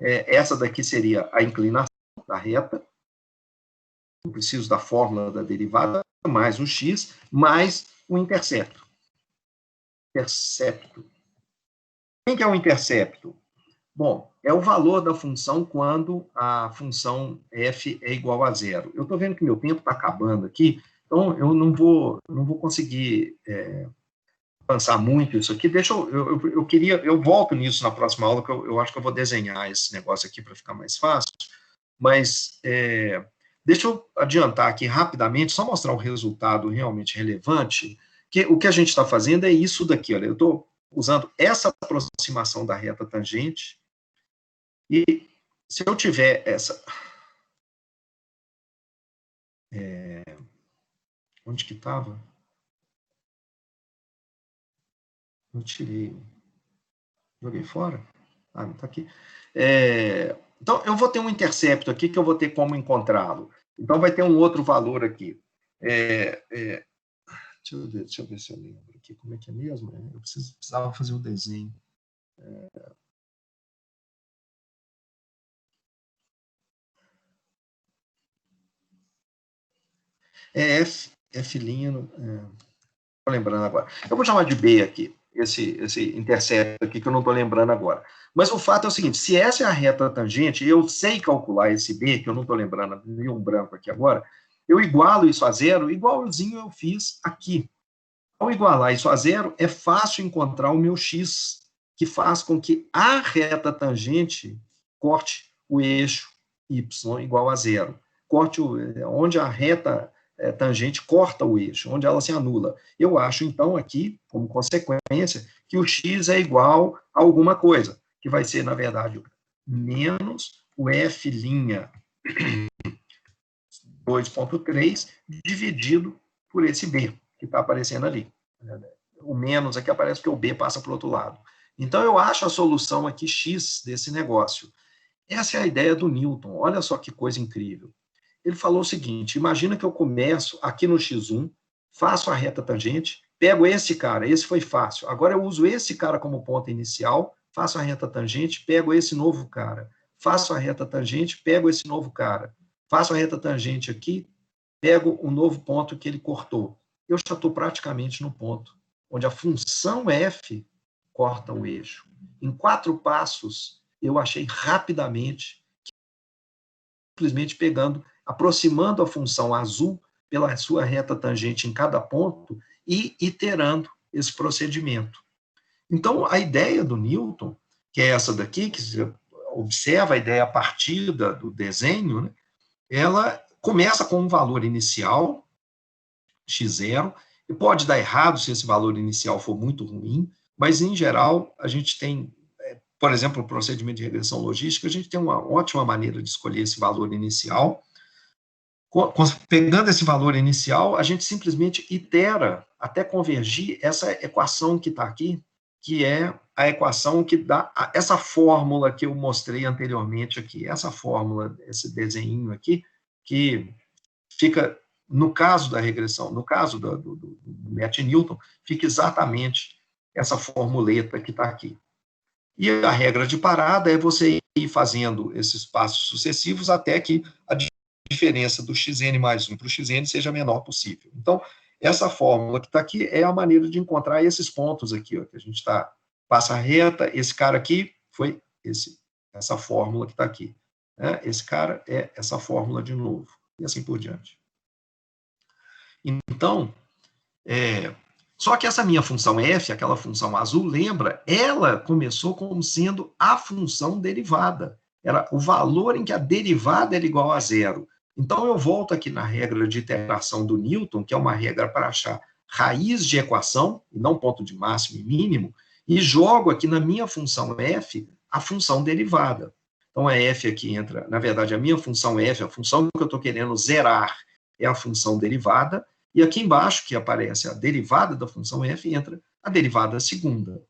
essa daqui seria a inclinação da reta, eu preciso da fórmula da derivada, mais o x, mais o intercepto. intercepto. Quem que é o intercepto? Bom, é o valor da função quando a função f é igual a zero. Eu estou vendo que meu tempo está acabando aqui, então eu não vou conseguir avançar muito isso aqui. Deixa eu volto nisso na próxima aula, que eu acho que eu vou desenhar esse negócio aqui para ficar mais fácil, mas deixa eu adiantar aqui rapidamente, só mostrar o resultado realmente relevante, que o que a gente está fazendo é isso daqui, olha, eu estou usando essa aproximação da reta tangente, e se eu tiver essa... onde que estava? Eu tirei. Joguei fora? Ah, não está aqui. Então, eu vou ter um intercepto aqui que eu vou ter como encontrá-lo. Então, vai ter um outro valor aqui. Deixa eu ver se eu lembro aqui. Como é que é mesmo? Eu precisava fazer o desenho. F', não estou lembrando agora. Eu vou chamar de B aqui, esse intercepto aqui, que eu não estou lembrando agora. Mas o fato é o seguinte, se essa é a reta tangente, eu sei calcular esse B, que eu não estou lembrando, vi um branco aqui agora, eu igualo isso a zero, igualzinho eu fiz aqui. Ao igualar isso a zero, é fácil encontrar o meu x, que faz com que a reta tangente corte o eixo y igual a zero. Corte onde a reta tangente corta o eixo, onde ela se anula. Eu acho, então, aqui, como consequência, que o x é igual a alguma coisa, que vai ser, na verdade, menos o f' 2,3 dividido por esse b, que está aparecendo ali. O menos aqui aparece porque o b passa para o outro lado. Então, eu acho a solução aqui x desse negócio. Essa é a ideia do Newton. Olha só que coisa incrível. Ele falou o seguinte, imagina que eu começo aqui no x1, faço a reta tangente, pego esse cara, esse foi fácil. Agora eu uso esse cara como ponto inicial, faço a reta tangente, pego esse novo cara. Faço a reta tangente, pego esse novo cara. Faço a reta tangente aqui, pego o novo ponto que ele cortou. Eu já estou praticamente no ponto onde a função f corta o eixo. Em 4 passos, eu achei rapidamente, simplesmente pegando, aproximando a função azul pela sua reta tangente em cada ponto e iterando esse procedimento. Então, a ideia do Newton, que é essa daqui, que você observa a ideia a partir do desenho, né, ela começa com um valor inicial, x0, e pode dar errado se esse valor inicial for muito ruim, mas, em geral, a gente tem, por exemplo, o procedimento de regressão logística, a gente tem uma ótima maneira de escolher esse valor inicial. Pegando esse valor inicial, a gente simplesmente itera até convergir essa equação que está aqui, que é a equação que dá essa fórmula que eu mostrei anteriormente aqui, essa fórmula, esse desenho aqui, que fica, no caso da regressão, no caso do Matt Newton, fica exatamente essa formuleta que está aqui. E a regra de parada é você ir fazendo esses passos sucessivos até que a diferença do xn mais 1 para o xn seja a menor possível. Então, essa fórmula que está aqui é a maneira de encontrar esses pontos aqui, ó, que a gente passa a reta, esse cara aqui foi essa fórmula que está aqui. Né? Esse cara é essa fórmula de novo, e assim por diante. Então, só que essa minha função f, aquela função azul, lembra, ela começou como sendo a função derivada. Era o valor em que a derivada era igual a zero. Então, eu volto aqui na regra de iteração do Newton, que é uma regra para achar raiz de equação, e não ponto de máximo e mínimo, e jogo aqui na minha função f a função derivada. Então, a f aqui entra, na verdade, a minha função f, a função que eu estou querendo zerar, é a função derivada, e aqui embaixo, que aparece a derivada da função f, entra a derivada segunda.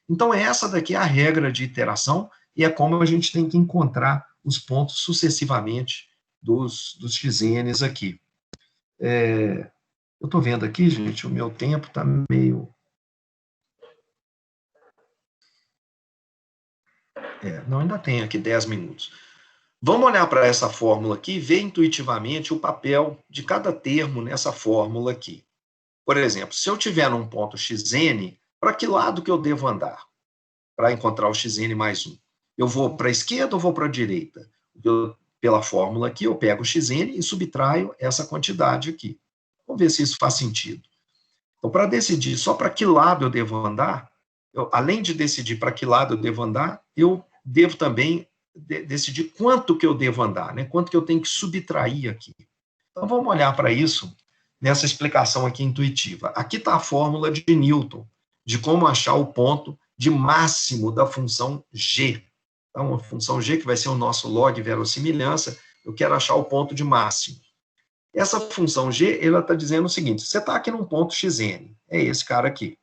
Então, essa daqui é a regra de iteração, e é como a gente tem que encontrar os pontos sucessivamente dos xn's aqui. Eu estou vendo aqui, gente, o meu tempo está meio... não, ainda tem aqui 10 minutos. Vamos olhar para essa fórmula aqui e ver intuitivamente o papel de cada termo nessa fórmula aqui. Por exemplo, se eu tiver num ponto xn, para que lado que eu devo andar para encontrar o xn mais 1? Eu vou para a esquerda ou vou para a direita? Pela fórmula aqui, eu pego o xn e subtraio essa quantidade aqui. Vamos ver se isso faz sentido. Então, para decidir só para que lado eu devo andar, além de decidir para que lado eu devo andar, eu devo também decidir quanto que eu devo andar, né? Quanto que eu tenho que subtrair aqui. Então, vamos olhar para isso nessa explicação aqui intuitiva. Aqui está a fórmula de Newton, de como achar o ponto de máximo da função g. Então, a função g, que vai ser o nosso log verossimilhança, eu quero achar o ponto de máximo. Essa função g, ela está dizendo o seguinte, você está aqui num ponto xn, é esse cara aqui.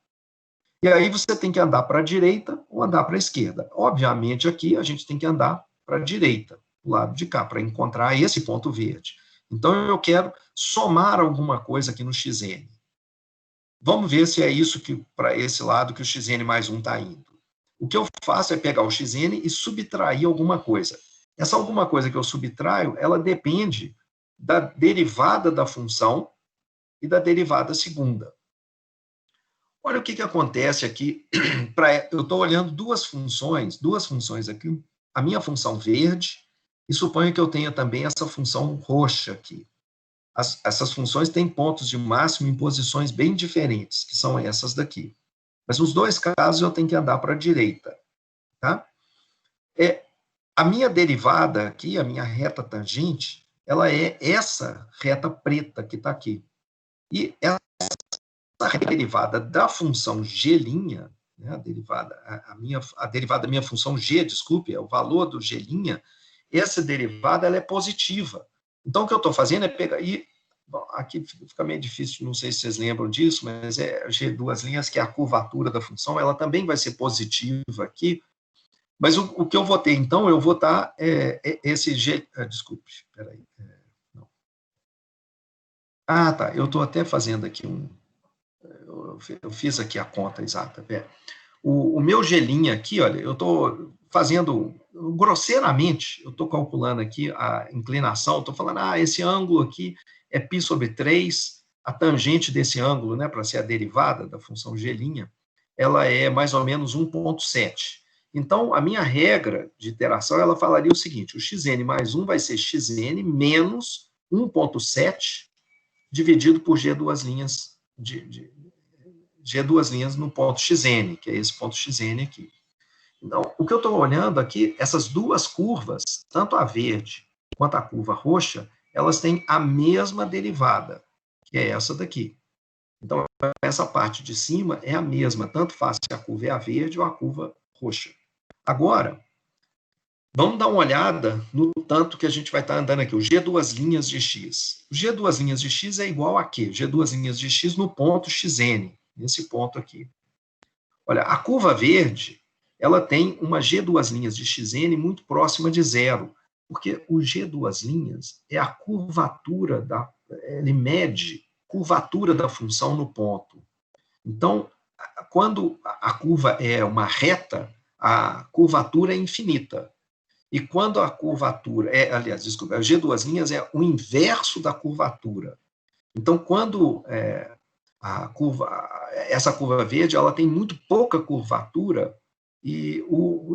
E aí você tem que andar para a direita ou andar para a esquerda. Obviamente, aqui a gente tem que andar para a direita, do lado de cá, para encontrar esse ponto verde. Então, eu quero somar alguma coisa aqui no xn. Vamos ver se é isso que para esse lado que o xn mais 1 está indo. O que eu faço é pegar o xn e subtrair alguma coisa. Essa alguma coisa que eu subtraio, ela depende da derivada da função e da derivada segunda. Olha o que acontece aqui. Eu estou olhando duas funções aqui. A minha função verde, e suponho que eu tenha também essa função roxa aqui. Essas funções têm pontos de máximo em posições bem diferentes, que são essas daqui. Mas nos dois casos eu tenho que andar para a direita. Tá? A minha derivada aqui, a minha reta tangente, ela é essa reta preta que está aqui. E essa derivada da função g', né, a derivada da minha função g, desculpe, é o valor do g', essa derivada ela é positiva. Então, o que eu estou fazendo é pegar... Bom, aqui fica meio difícil, não sei se vocês lembram disso, mas é g duas linhas, que é a curvatura da função, ela também vai ser positiva aqui. Mas o que eu vou ter, então, eu vou estar esse g... desculpe, espera aí. Não. Ah, tá, eu estou até fazendo aqui eu fiz aqui a conta exata. O meu g' aqui, olha, eu estou fazendo, grosseiramente, eu estou calculando aqui a inclinação, estou falando, esse ângulo aqui é π sobre 3, a tangente desse ângulo, né, para ser a derivada da função g', ela é mais ou menos 1,7. Então, a minha regra de iteração, ela falaria o seguinte, o xn mais 1 vai ser xn menos 1,7 dividido por g duas linhas G duas linhas no ponto xn, que é esse ponto xn aqui. Então, o que eu estou olhando aqui, essas duas curvas, tanto a verde quanto a curva roxa, elas têm a mesma derivada, que é essa daqui. Então, essa parte de cima é a mesma, tanto faz se a curva é a verde ou a curva roxa. Agora, vamos dar uma olhada no tanto que a gente vai estar andando aqui, o g duas linhas de x. O g duas linhas de x é igual a quê? G duas linhas de x no ponto xn, nesse ponto aqui. Olha, a curva verde, ela tem uma g duas linhas de xn muito próxima de zero, porque o g duas linhas é a curvatura, ele mede curvatura da função no ponto. Então, quando a curva é uma reta, a curvatura é infinita. E quando a curvatura, a g duas linhas é o inverso da curvatura. Então, quando essa curva verde, ela tem muito pouca curvatura, e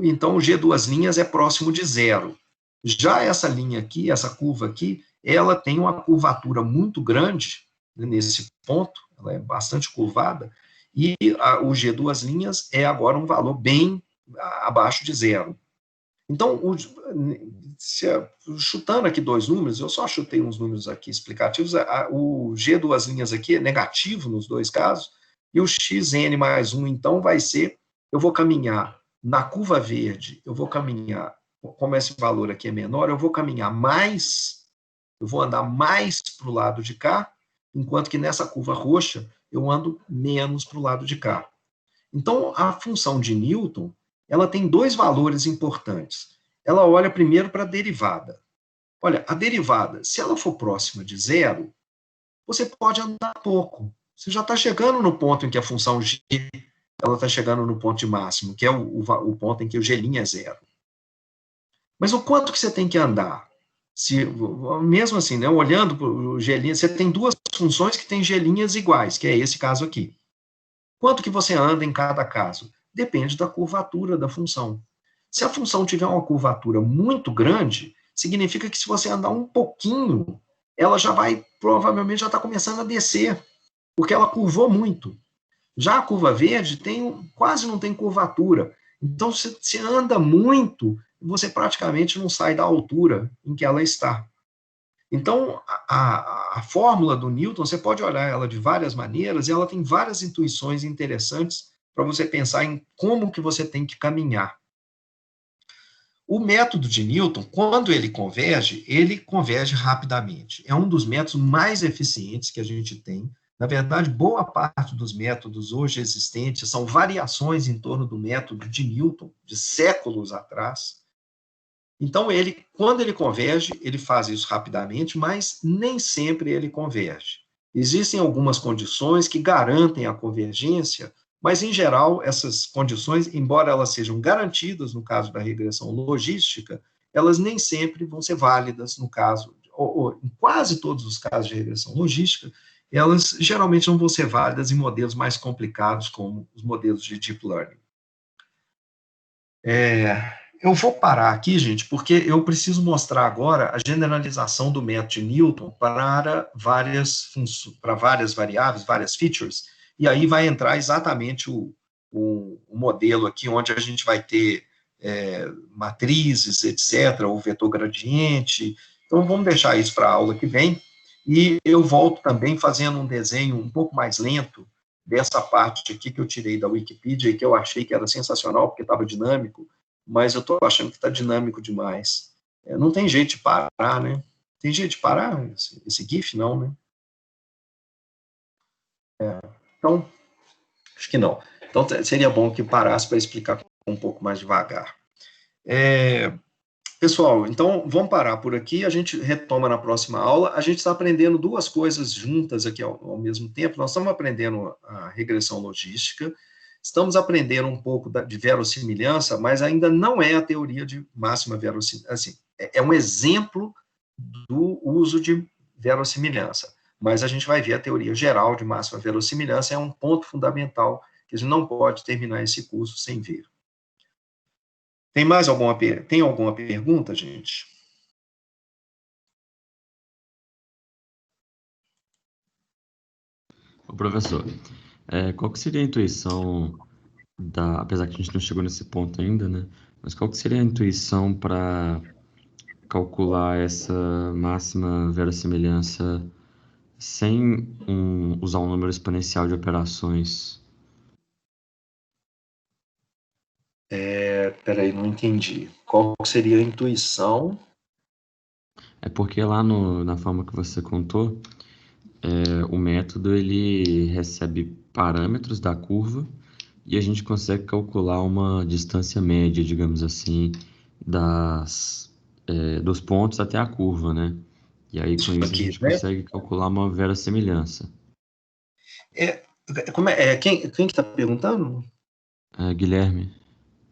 então o g duas linhas é próximo de zero. Já essa linha aqui, essa curva aqui, ela tem uma curvatura muito grande, né, nesse ponto, ela é bastante curvada, e o g duas linhas é agora um valor bem abaixo de zero. Então, chutando aqui dois números, eu só chutei uns números aqui explicativos, o g duas linhas aqui é negativo nos dois casos, e o xn mais 1, então, vai ser, eu vou caminhar na curva verde, eu vou caminhar, como esse valor aqui é menor, eu vou caminhar mais, eu vou andar mais para o lado de cá, enquanto que nessa curva roxa, eu ando menos para o lado de cá. Então, a função de Newton, ela tem dois valores importantes. Ela olha primeiro para a derivada. Olha, a derivada, se ela for próxima de zero, você pode andar pouco. Você já está chegando no ponto em que a função g, ela está chegando no ponto de máximo, que é o ponto em que o g' é zero. Mas o quanto que você tem que andar? Mesmo assim, né, olhando para o g', você tem duas funções que têm g' iguais, que é esse caso aqui. Quanto que você anda em cada caso? Depende da curvatura da função. Se a função tiver uma curvatura muito grande, significa que se você andar um pouquinho, ela já vai, provavelmente já está começando a descer, porque ela curvou muito. Já a curva verde quase não tem curvatura. Então, se você anda muito, você praticamente não sai da altura em que ela está. Então, a fórmula do Newton, você pode olhar ela de várias maneiras, e ela tem várias intuições interessantes para você pensar em como que você tem que caminhar. O método de Newton, quando ele converge rapidamente. É um dos métodos mais eficientes que a gente tem. Na verdade, boa parte dos métodos hoje existentes são variações em torno do método de Newton, de séculos atrás. Então, quando ele converge, ele faz isso rapidamente, mas nem sempre ele converge. Existem algumas condições que garantem a convergência, mas, em geral, essas condições, embora elas sejam garantidas no caso da regressão logística, elas nem sempre vão ser válidas no caso, ou em quase todos os casos de regressão logística, elas geralmente não vão ser válidas em modelos mais complicados, como os modelos de Deep Learning. Eu vou parar aqui, gente, porque eu preciso mostrar agora a generalização do método de Newton para várias variáveis, várias features, e aí vai entrar exatamente o modelo aqui, onde a gente vai ter matrizes, etc., ou vetor gradiente. Então, vamos deixar isso para a aula que vem, e eu volto também fazendo um desenho um pouco mais lento dessa parte aqui que eu tirei da Wikipedia e que eu achei que era sensacional, porque estava dinâmico, mas eu estou achando que está dinâmico demais. Não tem jeito de parar, né? Tem jeito de parar esse GIF? Não, né? Então, acho que não. Então, seria bom que parasse para explicar um pouco mais devagar. Pessoal, então, vamos parar por aqui, a gente retoma na próxima aula. A gente está aprendendo duas coisas juntas aqui ao mesmo tempo. Nós estamos aprendendo a regressão logística, estamos aprendendo um pouco de verossimilhança, mas ainda não é a teoria de máxima verossimilhança. Assim, é um exemplo do uso de verossimilhança, mas a gente vai ver a teoria geral de máxima verossimilhança, é um ponto fundamental que a gente não pode terminar esse curso sem ver. Tem alguma pergunta, gente? Ô, professor, qual que seria a intuição apesar que a gente não chegou nesse ponto ainda, né? Mas qual que seria a intuição para calcular essa máxima verossimilhança sem usar um número exponencial de operações? Peraí, não entendi. Qual seria a intuição? É porque lá na forma que você contou, o método ele recebe parâmetros da curva e a gente consegue calcular uma distância média, digamos assim, dos pontos até a curva, né? E aí, com isso, a gente consegue calcular uma verossimilhança. Quem que está perguntando? Guilherme.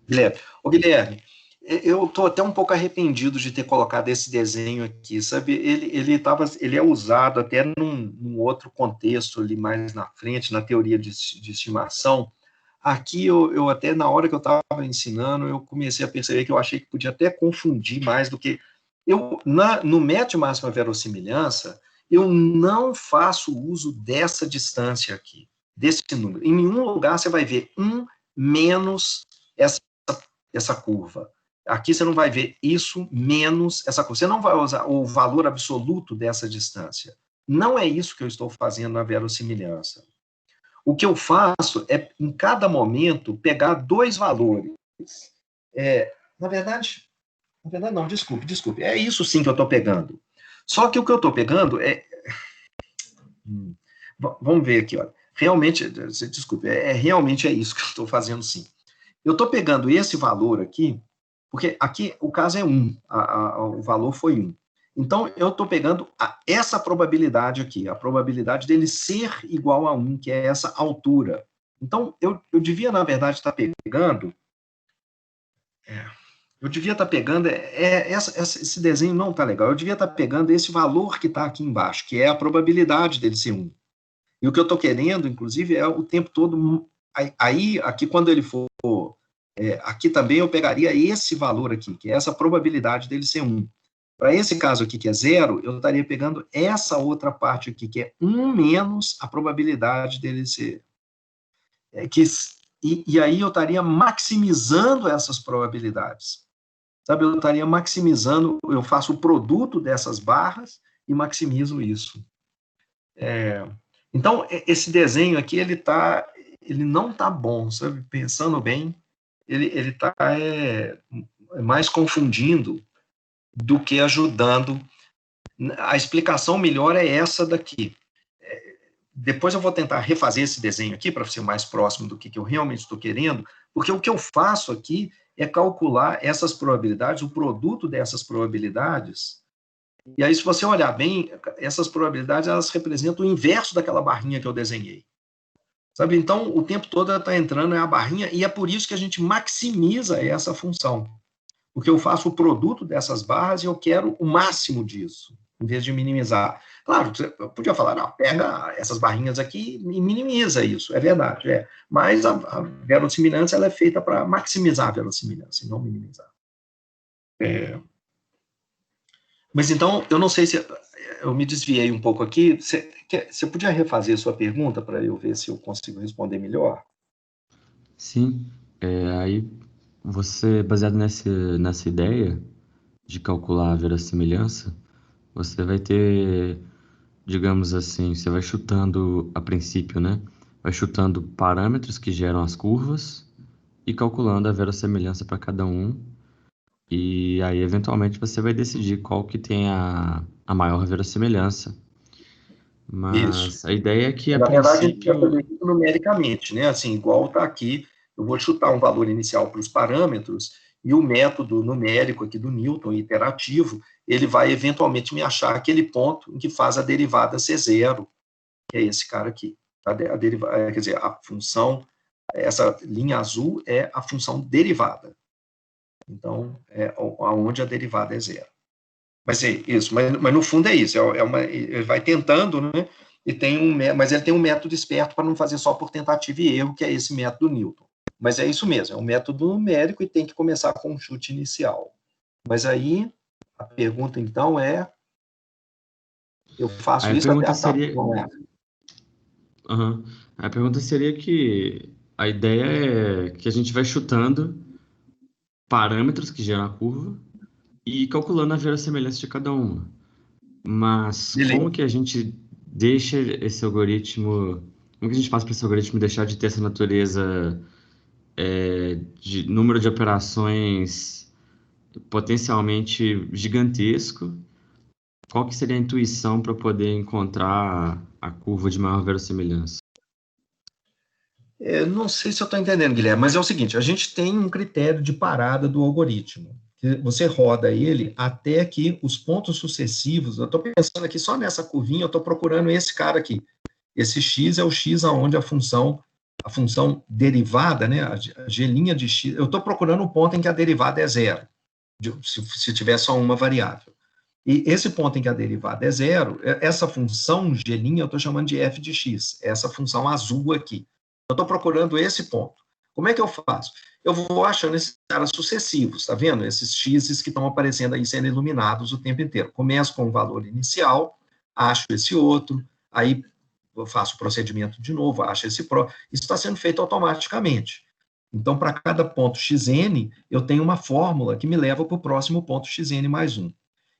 Guilherme. Ô, Guilherme, eu estou até um pouco arrependido de ter colocado esse desenho aqui, sabe? Ele é usado até num outro contexto ali mais na frente, na teoria de estimação. Aqui, eu até, na hora que eu estava ensinando, eu comecei a perceber que eu achei que podia até confundir mais do que... no método de máxima verossimilhança, eu não faço uso dessa distância aqui, desse número. Em nenhum lugar você vai ver 1 menos essa curva. Aqui você não vai ver isso menos essa curva. Você não vai usar o valor absoluto dessa distância. Não é isso que eu estou fazendo na verossimilhança. O que eu faço é, em cada momento, pegar dois valores. Na verdade, não, desculpe. É isso sim que eu estou pegando. Só que o que eu estou pegando é... Vamos ver aqui, olha. Realmente, desculpe, realmente é isso que eu estou fazendo sim. Eu estou pegando esse valor aqui, porque aqui o caso é 1, o valor foi 1. Então, eu estou pegando essa probabilidade aqui, a probabilidade dele ser igual a 1, que é essa altura. Então, eu devia, na verdade, estar pegando... esse desenho não está legal. Eu devia estar pegando esse valor que está aqui embaixo, que é a probabilidade dele ser 1. E o que eu estou querendo, inclusive, é o tempo todo Aí, aqui, quando ele for... aqui também eu pegaria esse valor aqui, que é essa probabilidade dele ser 1. Para esse caso aqui, que é 0, eu estaria pegando essa outra parte aqui, que é 1 menos a probabilidade dele ser... E aí eu estaria maximizando essas probabilidades. Sabe, eu estaria maximizando, eu faço o produto dessas barras e maximizo isso. Então, esse desenho aqui, ele não está bom, sabe? Pensando bem, ele está mais confundindo do que ajudando. A explicação melhor é essa daqui. Depois eu vou tentar refazer esse desenho aqui para ser mais próximo do que eu realmente estou querendo, porque o que eu faço aqui é calcular essas probabilidades, o produto dessas probabilidades. E aí, se você olhar bem, essas probabilidades, elas representam o inverso daquela barrinha que eu desenhei. Sabe? Então, o tempo todo ela está entrando a barrinha, e é por isso que a gente maximiza essa função. Porque eu faço o produto dessas barras e eu quero o máximo disso, em vez de minimizar. Claro, você podia falar, não, pega essas barrinhas aqui e minimiza isso, é verdade, mas a verossimilhança ela é feita para maximizar a verossimilhança e não minimizar. Mas então, eu não sei se eu me desviei um pouco aqui, você podia refazer a sua pergunta para eu ver se eu consigo responder melhor? Sim, aí você, baseado nessa ideia de calcular a verossimilhança, você vai ter, digamos assim, você vai chutando a princípio, né? Vai chutando parâmetros que geram as curvas e calculando a verossimilhança para cada um. E aí, eventualmente, você vai decidir qual que tem a maior verossimilhança. Isso. Mas a ideia é que, a Na verdade, a gente vai princípio... fazer isso numericamente, né? Assim, igual está aqui, eu vou chutar um valor inicial para os parâmetros, e o método numérico aqui do Newton, iterativo, ele vai eventualmente me achar aquele ponto em que faz a derivada ser 0, que é esse cara aqui. Quer dizer, a função, essa linha azul é a função derivada. Então, aonde a derivada é 0. Mas é isso, mas no fundo é isso, ele vai tentando, né? Mas ele tem um método esperto para não fazer só por tentativa e erro, que é esse método Newton. Mas é isso mesmo, é um método numérico e tem que começar com um chute inicial. Mas aí, a pergunta então eu faço Aí a isso até pergunta a seria... Uhum. A pergunta seria que a ideia é que a gente vai chutando parâmetros que geram a curva e calculando a verossimilhança de cada uma. Mas como Beleza. que a gente deixa esse algoritmo... Como que a gente faz para esse algoritmo deixar de ter essa natureza de número de operações potencialmente gigantesco? Qual que seria a intuição para poder encontrar a curva de maior verossimilhança? Não sei se eu estou entendendo, Guilherme, mas é o seguinte, a gente tem um critério de parada do algoritmo. Você roda ele até que os pontos sucessivos, eu estou pensando aqui só nessa curvinha, eu estou procurando esse cara aqui. Esse x é o x aonde a função derivada, né, a g' de x, eu estou procurando o ponto em que a derivada é 0, se tiver só uma variável. E esse ponto em que a derivada é 0, essa função g', eu estou chamando de f de x, essa função azul aqui. Eu estou procurando esse ponto. Como é que eu faço? Eu vou achando esses caras sucessivos, tá vendo? Esses x's que estão aparecendo aí sendo iluminados o tempo inteiro. Começo com o valor inicial, acho esse outro, aí eu faço o procedimento de novo, acho esse próximo. Isso está sendo feito automaticamente. Então, para cada ponto xn, eu tenho uma fórmula que me leva para o próximo ponto xn mais 1.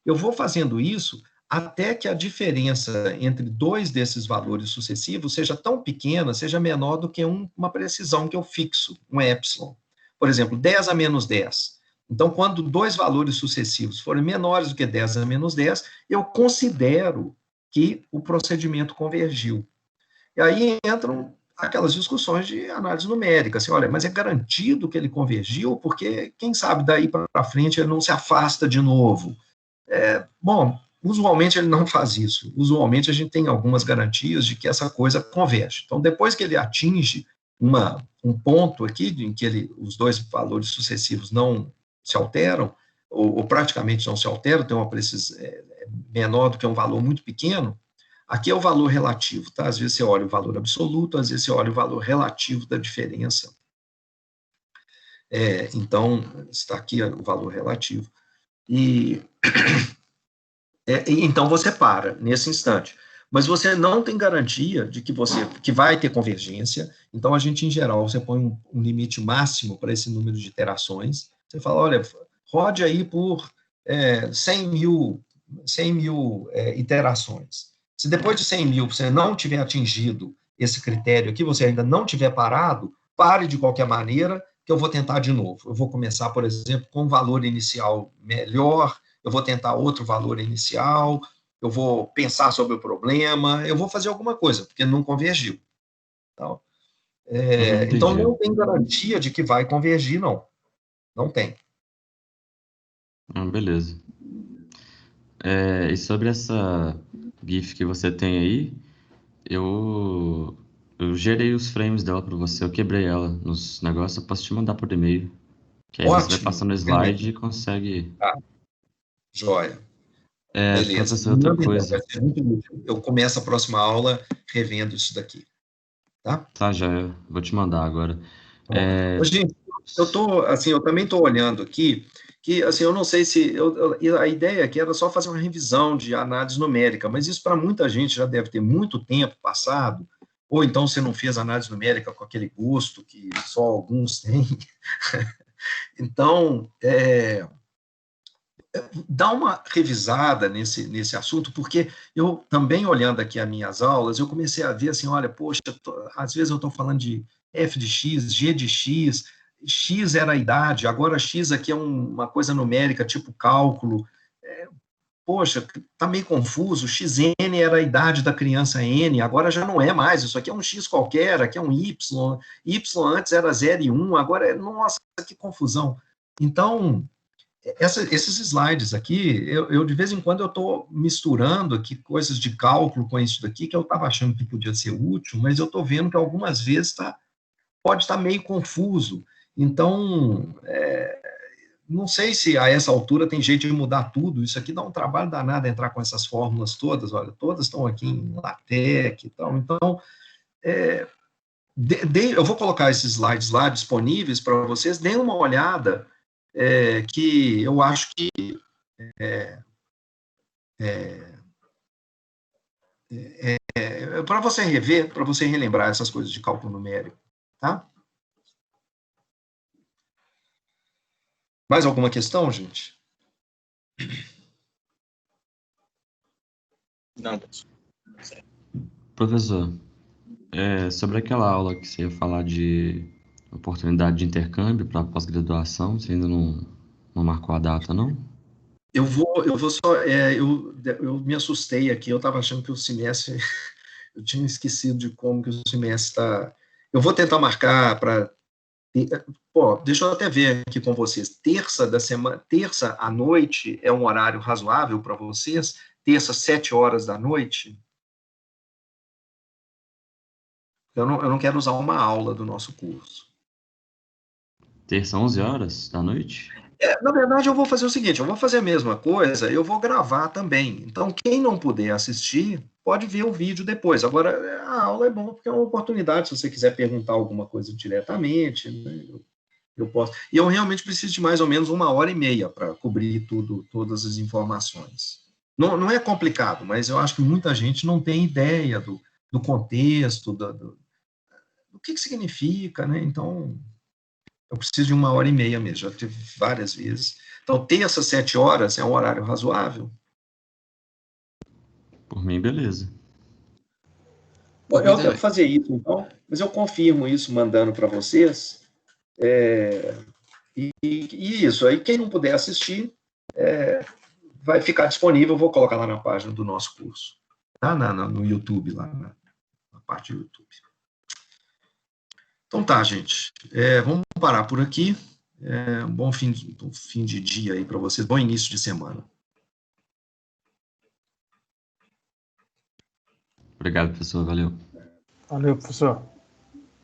Eu vou fazendo isso até que a diferença entre dois desses valores sucessivos seja tão pequena, seja menor do que uma precisão que eu fixo, um epsilon. Por exemplo, 10 a menos 10. Então, quando dois valores sucessivos forem menores do que 10 a menos 10, eu considero que o procedimento convergiu. E aí entram aquelas discussões de análise numérica, assim, olha, mas é garantido que ele convergiu, porque, quem sabe, daí para frente ele não se afasta de novo. Bom, usualmente ele não faz isso. Usualmente a gente tem algumas garantias de que essa coisa converge. Então, depois que ele atinge um ponto aqui em que os dois valores sucessivos não se alteram, ou praticamente não se alteram, tem uma precisão menor do que um valor muito pequeno, Aqui é o valor relativo, tá? Às vezes você olha o valor absoluto, às vezes você olha o valor relativo da diferença. Então, está aqui o valor relativo. Então você para nesse instante. Mas você não tem garantia de que vai ter convergência. Então, a gente, em geral, você põe um limite máximo para esse número de iterações. Você fala, olha, rode aí por 100 mil iterações. Se depois de 100 mil você não tiver atingido esse critério aqui, você ainda não tiver parado, pare de qualquer maneira, que eu vou tentar de novo. Eu vou começar, por exemplo, com um valor inicial melhor, eu vou tentar outro valor inicial, eu vou pensar sobre o problema, eu vou fazer alguma coisa, porque não convergiu. Então, não tem garantia de que vai convergir, não. Não tem. Beleza. E sobre essa GIF que você tem aí, eu gerei os frames dela para você, eu quebrei ela nos negócios, eu posso te mandar por e-mail. Que aí você vai passando o slide e consegue... Joia. Beleza. Professor, outra coisa. Vai ser muito útil. Eu começo a próxima aula revendo isso daqui. Tá? Tá, já vou te mandar agora. Gente, eu também estou olhando aqui, que assim, eu não sei se a ideia aqui era só fazer uma revisão de análise numérica, mas isso para muita gente já deve ter muito tempo passado, ou então você não fez análise numérica com aquele gosto que só alguns têm. Então, dá uma revisada nesse assunto, porque eu também, olhando aqui as minhas aulas, eu comecei a ver assim, olha, poxa, às vezes eu estou falando de f de x, g de x, x era a idade, agora x aqui é uma coisa numérica, tipo cálculo, poxa, está meio confuso, xn era a idade da criança n, agora já não é mais, isso aqui é um x qualquer, aqui é um y antes era 0 e 1, agora nossa, que confusão. Então, esses slides aqui, eu de vez em quando eu estou misturando aqui coisas de cálculo com isso daqui, que eu estava achando que podia ser útil, mas eu estou vendo que algumas vezes pode estar meio confuso. Então, não sei se a essa altura tem jeito de mudar tudo, isso aqui dá um trabalho danado entrar com essas fórmulas todas, olha, todas estão aqui em LaTeX e tal, então, eu vou colocar esses slides lá disponíveis para vocês, deem uma olhada, que eu acho que para você rever, para você relembrar essas coisas de cálculo numérico, tá? Mais alguma questão, gente? Não. Professor, sobre aquela aula que você ia falar de oportunidade de intercâmbio para pós-graduação, você ainda não marcou a data, não? Eu vou só, eu me assustei aqui, eu estava achando que o semestre, eu tinha esquecido de como que o semestre está, eu vou tentar marcar para, deixa eu até ver aqui com vocês, terça à noite é um horário razoável para vocês? Terça, 7 horas da noite? Eu não quero usar uma aula do nosso curso. Terça, 11 horas da noite? Na verdade, eu vou fazer o seguinte, eu vou fazer a mesma coisa, eu vou gravar também. Então, quem não puder assistir, pode ver o vídeo depois. Agora, a aula é bom porque é uma oportunidade, se você quiser perguntar alguma coisa diretamente, né, eu posso. E eu realmente preciso de mais ou menos 1h30 para cobrir todas as informações. Não é complicado, mas eu acho que muita gente não tem ideia do contexto, do que significa, né? Então, eu preciso de 1h30 mesmo, já tive várias vezes. Então, terça, 7 horas é um horário razoável? Por mim, beleza. Eu tento fazer isso, então, mas eu confirmo isso mandando para vocês. E isso, aí quem não puder assistir, vai ficar disponível, eu vou colocar lá na página do nosso curso, tá? No YouTube, lá na parte do YouTube. Então tá, gente, vamos parar por aqui. Um bom fim de dia aí para vocês, bom início de semana. Obrigado, professor, valeu. Valeu, professor.